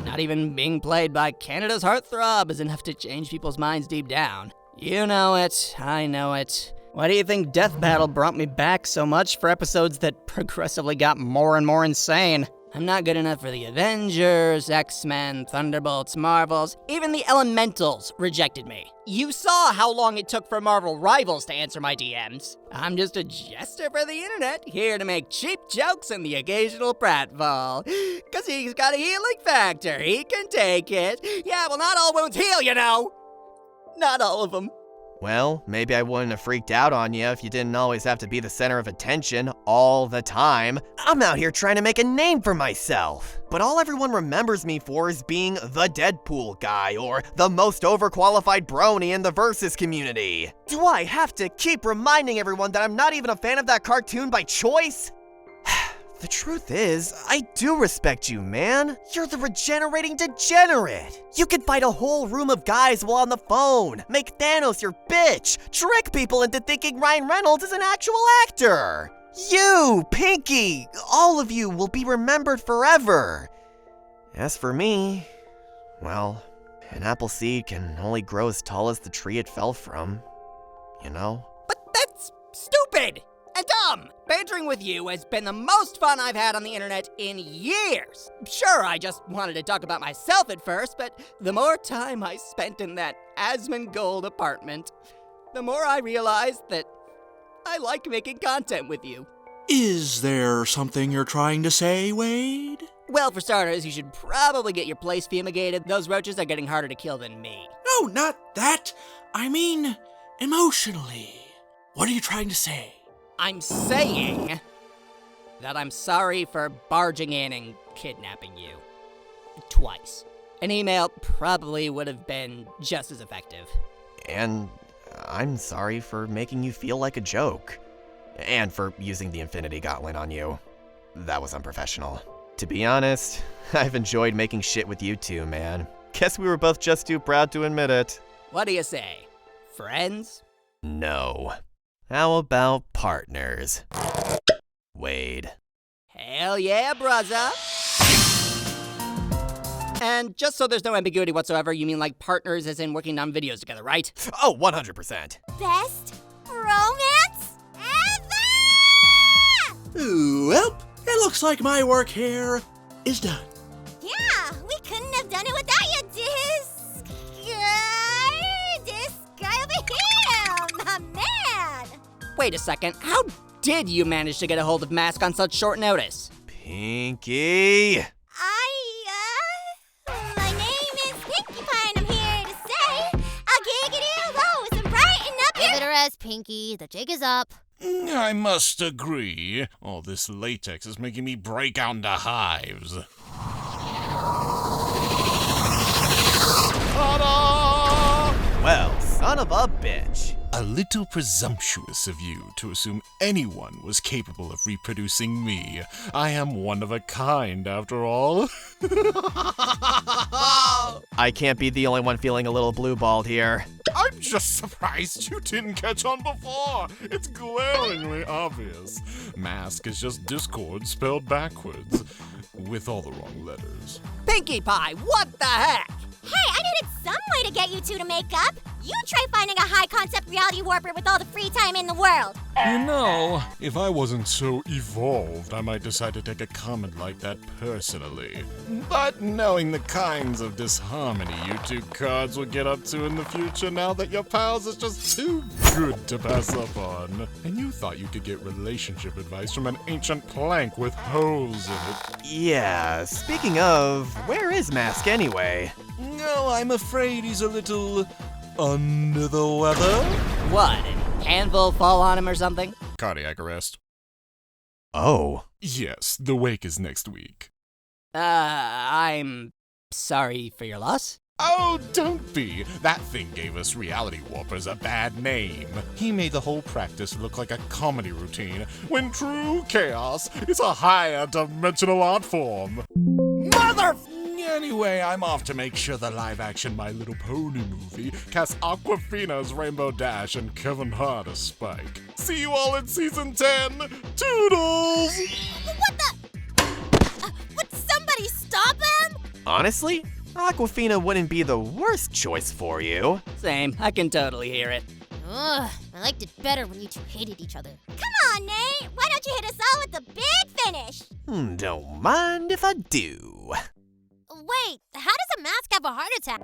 Not even being played by Canada's heartthrob is enough to change people's minds deep down. You know it, I know it. Why do you think Death Battle brought me back so much for episodes that progressively got more and more insane? I'm not good enough for the Avengers, X-Men, Thunderbolts, Marvels. Even the Elementals rejected me. You saw how long it took for Marvel Rivals to answer my DMs. I'm just a jester for the internet, here to make cheap jokes and the occasional pratfall. Cause he's got a healing factor, he can take it. Yeah, well, not all wounds heal, you know. Not all of them. Well, maybe I wouldn't have freaked out on you if you didn't always have to be the center of attention all the time. I'm out here trying to make a name for myself. But all everyone remembers me for is being the Deadpool guy or the most overqualified brony in the Versus community. Do I have to keep reminding everyone that I'm not even a fan of that cartoon by choice? The truth is, I do respect you, man. You're the regenerating degenerate. You can fight a whole room of guys while on the phone, make Thanos your bitch, trick people into thinking Ryan Reynolds is an actual actor. You, Pinkie, all of you will be remembered forever. As for me, well, an apple seed can only grow as tall as the tree it fell from, you know? But that's stupid! And dumb! Bantering with you has been the most fun I've had on the internet in years. Sure, I just wanted to talk about myself at first, but the more time I spent in that Asmongold apartment, the more I realized that I like making content with you. Is there something you're trying to say, Wade? Well, for starters, you should probably get your place fumigated. Those roaches are getting harder to kill than me. No, not that. I mean, emotionally. What are you trying to say? I'm saying that I'm sorry for barging in and kidnapping you. Twice. An email probably would have been just as effective. And I'm sorry for making you feel like a joke. And for using the Infinity Gauntlet on you. That was unprofessional. To be honest, I've enjoyed making shit with you too, man. Guess we were both just too proud to admit it. What do you say? Friends? No. How about partners? Wade. Hell yeah, bruzza. And just so there's no ambiguity whatsoever, you mean like partners as in working on videos together, right? Oh, 100%. Best romance ever! Well, it looks like my work here is done. Yeah, we couldn't have done it without you, this guy over here, my man. Wait a second, how did you manage to get a hold of Mask on such short notice? Pinkie! My name is Pinkie Pie, and I'm here to say, a giggity hello and brighten up your... Give it a rest, Pinkie. The jig is up. I must agree. All this latex is making me break out into hives. Ta-da! Well, son of a bitch. A little presumptuous of you to assume anyone was capable of reproducing me. I am one of a kind, after all. I can't be the only one feeling a little blue-balled here. I'm just surprised you didn't catch on before. It's glaringly obvious. Mask is just Discord spelled backwards, with all the wrong letters. Pinkie Pie, what the heck? Hey, I needed some way to get you two to make up. You try finding a high-concept reality warper with all the free time in the world. You know, if I wasn't so evolved, I might decide to take a comment like that personally. But knowing the kinds of disharmony you two cards will get up to in the future now that your pals is just too good to pass up on. And you thought you could get relationship advice from an ancient plank with holes in it. Yeah, speaking of, where is Mask anyway? No, I'm afraid he's a little under the weather. What, an anvil fall on him or something? Cardiac arrest. Oh. Yes, the wake is next week. I'm sorry for your loss. Oh, don't be. That thing gave us reality warpers a bad name. He made the whole practice look like a comedy routine, when true chaos is a higher dimensional art form. Mother... Anyway, I'm off to make sure the live-action My Little Pony movie casts Aquafina's Rainbow Dash and Kevin Hart as Spike. See you all in Season 10! Toodles! What the? Would somebody stop him? Honestly, Aquafina wouldn't be the worst choice for you. Same, I can totally hear it. Ugh, I liked it better when you two hated each other. Come on, Nate! Why don't you hit us all with the big finish? Don't mind if I do. Wait, how does a mask have a heart attack?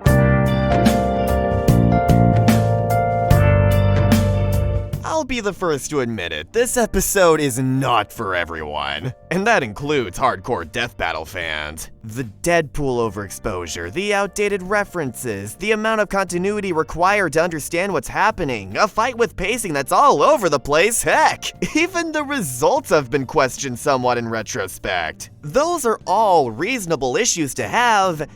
I'll be the first to admit it, this episode is not for everyone. And that includes hardcore Death Battle fans. The Deadpool overexposure, the outdated references, the amount of continuity required to understand what's happening, a fight with pacing that's all over the place, heck! Even the results have been questioned somewhat in retrospect. Those are all reasonable issues to have,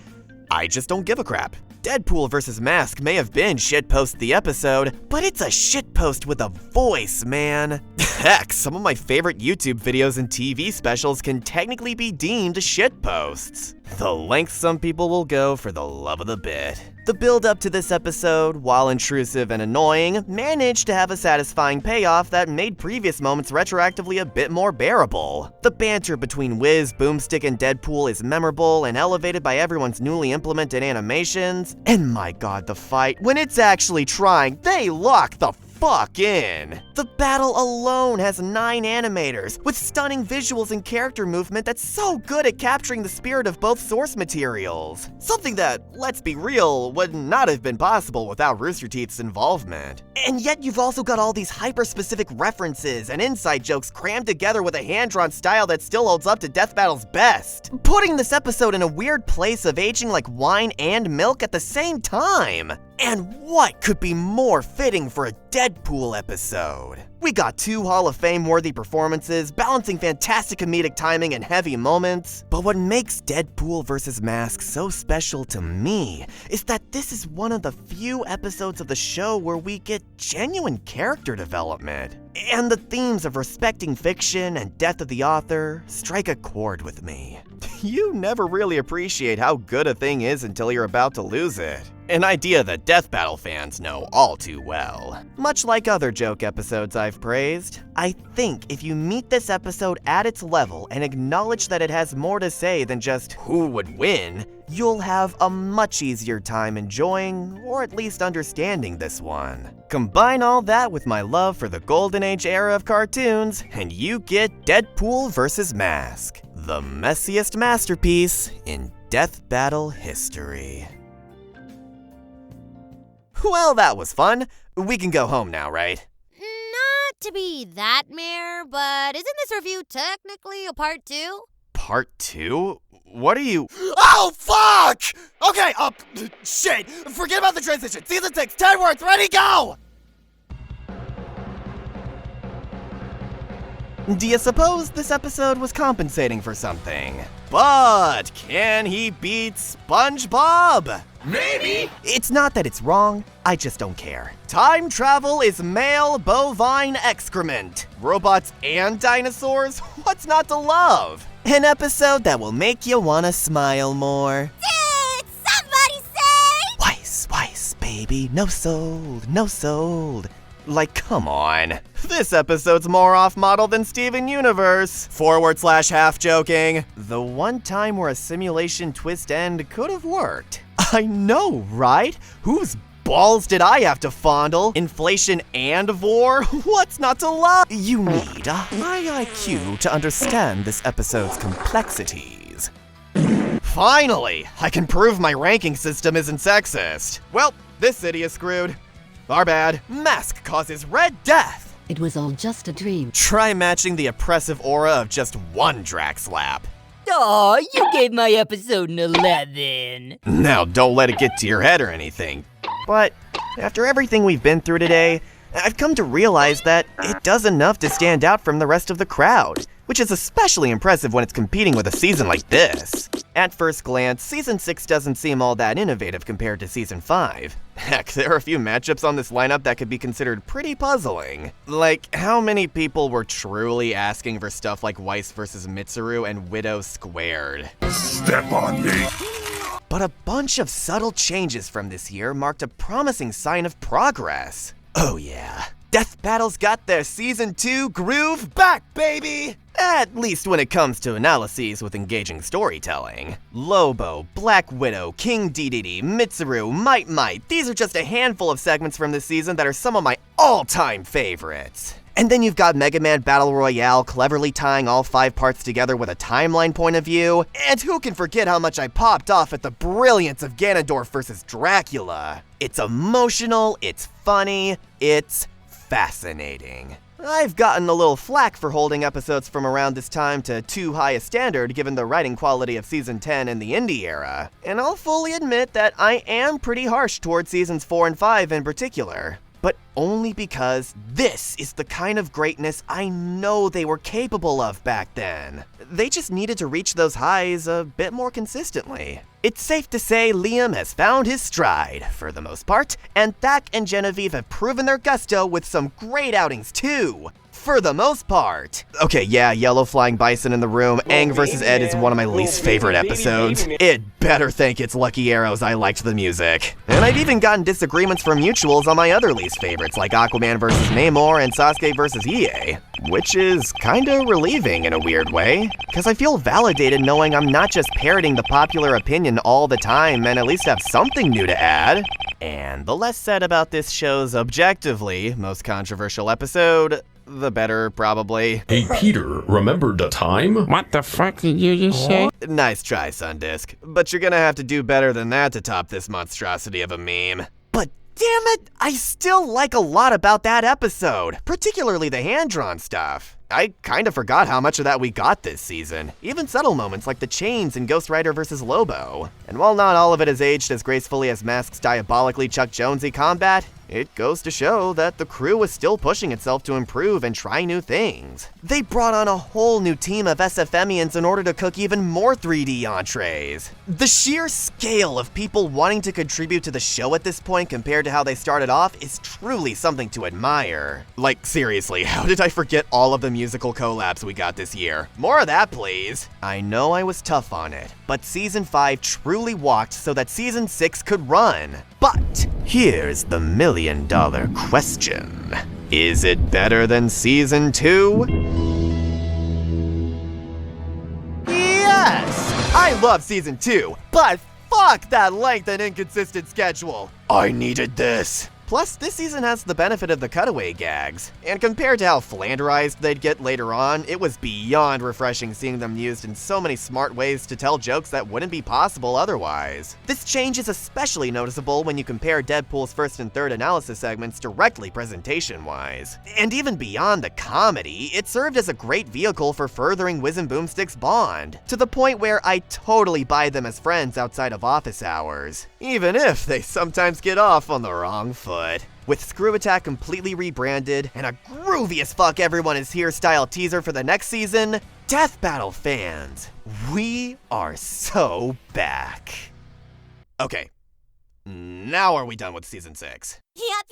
I just don't give a crap. Deadpool vs. Mask may have been shitpost the episode, but it's a shitpost with a voice, man. Heck, some of my favorite YouTube videos and TV specials can technically be deemed shitposts. The length some people will go for the love of the bit. The build up to this episode, while intrusive and annoying, managed to have a satisfying payoff that made previous moments retroactively a bit more bearable. The banter between Wiz, Boomstick, and Deadpool is memorable and elevated by everyone's newly implemented animations. And my god, the fight, when it's actually trying, they lock the fuck in. The battle alone has 9 animators, with stunning visuals and character movement that's so good at capturing the spirit of both source materials. Something that, let's be real, would not have been possible without Rooster Teeth's involvement. And yet you've also got all these hyper-specific references and inside jokes crammed together with a hand-drawn style that still holds up to Death Battle's best, putting this episode in a weird place of aging like wine and milk at the same time. And what could be more fitting for a Deadpool episode? We got 2 Hall of Fame-worthy performances, balancing fantastic comedic timing and heavy moments. But what makes Deadpool vs. Mask so special to me is that this is one of the few episodes of the show where we get genuine character development. And the themes of respecting fiction and death of the author strike a chord with me. You never really appreciate how good a thing is until you're about to lose it. An idea that Death Battle fans know all too well. Much like other joke episodes I've praised, I think if you meet this episode at its level and acknowledge that it has more to say than just who would win, you'll have a much easier time enjoying, or at least understanding this one. Combine all that with my love for the Golden Age era of cartoons, and you get Deadpool vs. Mask, the messiest masterpiece in Death Battle history. Well, that was fun. We can go home now, right? Not to be that mare, but isn't this review technically a part 2? Part 2? What are you— Oh, fuck! Okay, shit. Forget about the transition. Season 6, 10 words, ready, go! Do you suppose this episode was compensating for something? But can he beat SpongeBob? Maybe! It's not that it's wrong, I just don't care. Time travel is male bovine excrement. Robots and dinosaurs? What's not to love? An episode that will make you wanna smile more. Did somebody say? Weiss, baby, no sold, no sold. Like, come on. This episode's more off-model than Steven Universe. / half joking. The one time where a simulation twist end could have worked. I know, right? Whose balls did I have to fondle? Inflation and vor? What's not to love? You need a high IQ to understand this episode's complexities. Finally, I can prove my ranking system isn't sexist. Well, this city is screwed. Our bad. Mask causes red death. It was all just a dream. Try matching the oppressive aura of just one Drax slap. Aw, you gave my episode an 11. Now, don't let it get to your head or anything. But after everything we've been through today, I've come to realize that it does enough to stand out from the rest of the crowd, which is especially impressive when it's competing with a season like this. At first glance, Season 6 doesn't seem all that innovative compared to Season 5. Heck, there are a few matchups on this lineup that could be considered pretty puzzling. Like, how many people were truly asking for stuff like Weiss vs. Mitsuru and Widow squared? Step on me! But a bunch of subtle changes from this year marked a promising sign of progress. Oh yeah, Death Battle's got their Season 2 groove back, baby! At least when it comes to analyses with engaging storytelling. Lobo, Black Widow, King Dedede, Mitsuru, Might, these are just a handful of segments from this season that are some of my all-time favorites. And then you've got Mega Man Battle Royale cleverly tying all 5 parts together with a timeline point of view. And who can forget how much I popped off at the brilliance of Ganondorf vs. Dracula? It's emotional, it's funny, it's fascinating. I've gotten a little flack for holding episodes from around this time to too high a standard given the writing quality of Season 10 and the indie era. And I'll fully admit that I am pretty harsh towards Seasons 4 and 5 in particular. But only because this is the kind of greatness I know they were capable of back then. They just needed to reach those highs a bit more consistently. It's safe to say Liam has found his stride, for the most part, and Thak and Genevieve have proven their gusto with some great outings too. For the most part. Okay, yeah, Yellow Flying Bison in the room. Aang vs. Ed is one of my least favorite episodes. It better thank its lucky arrows I liked the music. And I've even gotten disagreements from mutuals on my other least favorites, like Aquaman vs. Namor and Sasuke vs. Hiei. Which is kinda relieving in a weird way, because I feel validated knowing I'm not just parroting the popular opinion all the time and at least have something new to add. And the less said about this show's objectively most controversial episode, the better, probably. Hey, Peter, remember the time? What the fuck did you just say? Nice try, Sundisk. But you're gonna have to do better than that to top this monstrosity of a meme. But damn it, I still like a lot about that episode, particularly the hand-drawn stuff. I kinda forgot how much of that we got this season. Even subtle moments like the chains in Ghost Rider vs. Lobo. And while not all of it has aged as gracefully as Mask's diabolically Chuck Jonesy combat, it goes to show that the crew is still pushing itself to improve and try new things. They brought on a whole new team of SFMians in order to cook even more 3D entrees. The sheer scale of people wanting to contribute to the show at this point compared to how they started off is truly something to admire. Like, seriously, how did I forget all of the musical collabs we got this year? More of that, please. I know I was tough on it, but Season 5 truly walked so that Season 6 could run. But here's the million-dollar question. Is it better than Season 2? Yes! I love Season 2, but fuck that length and inconsistent schedule. I needed this. Plus, this season has the benefit of the cutaway gags, and compared to how flanderized they'd get later on, it was beyond refreshing seeing them used in so many smart ways to tell jokes that wouldn't be possible otherwise. This change is especially noticeable when you compare Deadpool's first and third analysis segments directly presentation-wise. And even beyond the comedy, it served as a great vehicle for furthering Wiz and Boomstick's bond, to the point where I totally buy them as friends outside of office hours, even if they sometimes get off on the wrong foot. With Screw Attack completely rebranded and a groovy as fuck everyone is here style teaser for the next season, Death Battle fans, we are so back. Okay, now are we done with season 6? Yup!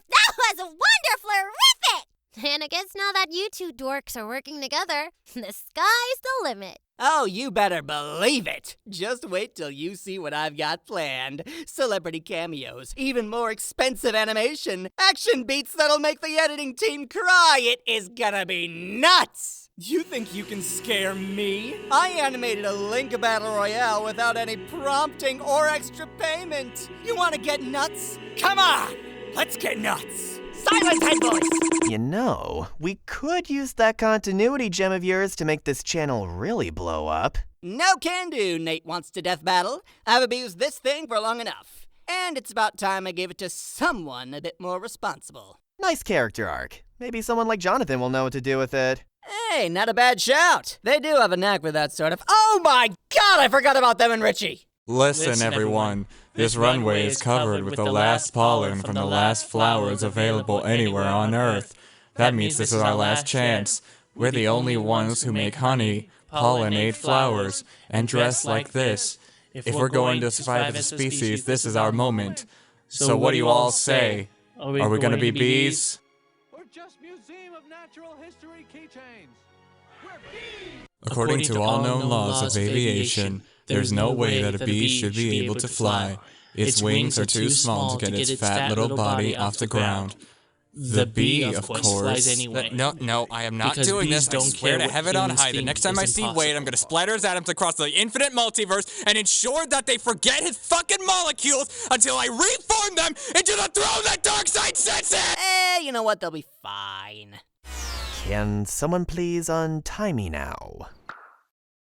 That was wonderful-rific! And I guess now that you two dorks are working together, the sky's the limit. Oh, you better believe it! Just wait till you see what I've got planned. Celebrity cameos, even more expensive animation, action beats that'll make the editing team cry. It is gonna be nuts! You think you can scare me? I animated a Link Battle Royale without any prompting or extra payment. You wanna get nuts? Come on! Let's get nuts! Silence, head voice! You know, we could use that continuity gem of yours to make this channel really blow up. No can do, Nate wants to death battle. I've abused this thing for long enough. And it's about time I gave it to someone a bit more responsible. Nice character arc. Maybe someone like Jonathan will know what to do with it. Hey, not a bad shout. They do have a knack for that sort of— Oh my god, I forgot about them and Rytchiee! Listen, everyone. This runway is covered with the last pollen from the last flowers available anywhere on Earth. That means this is our last chance. We're the only ones who make honey, pollinate flowers, and dress like this. If we're going to survive as a species, this is our moment. So what do you all say? Are we going to be bees? We're just Museum of Natural History keychains. We're bees! According to all known laws of aviation, there's no way that a bee should be able to fly. Its wings are too small to get its fat little body off the ground. The bee, of course. No, I am not doing this. I swear to heaven on high. The next time I see Wade, I'm gonna splatter his atoms across the infinite multiverse and ensure that they forget his fucking molecules until I reform them into the throne that Darkseid sits in! You know what? They'll be fine. Can someone please untie me now?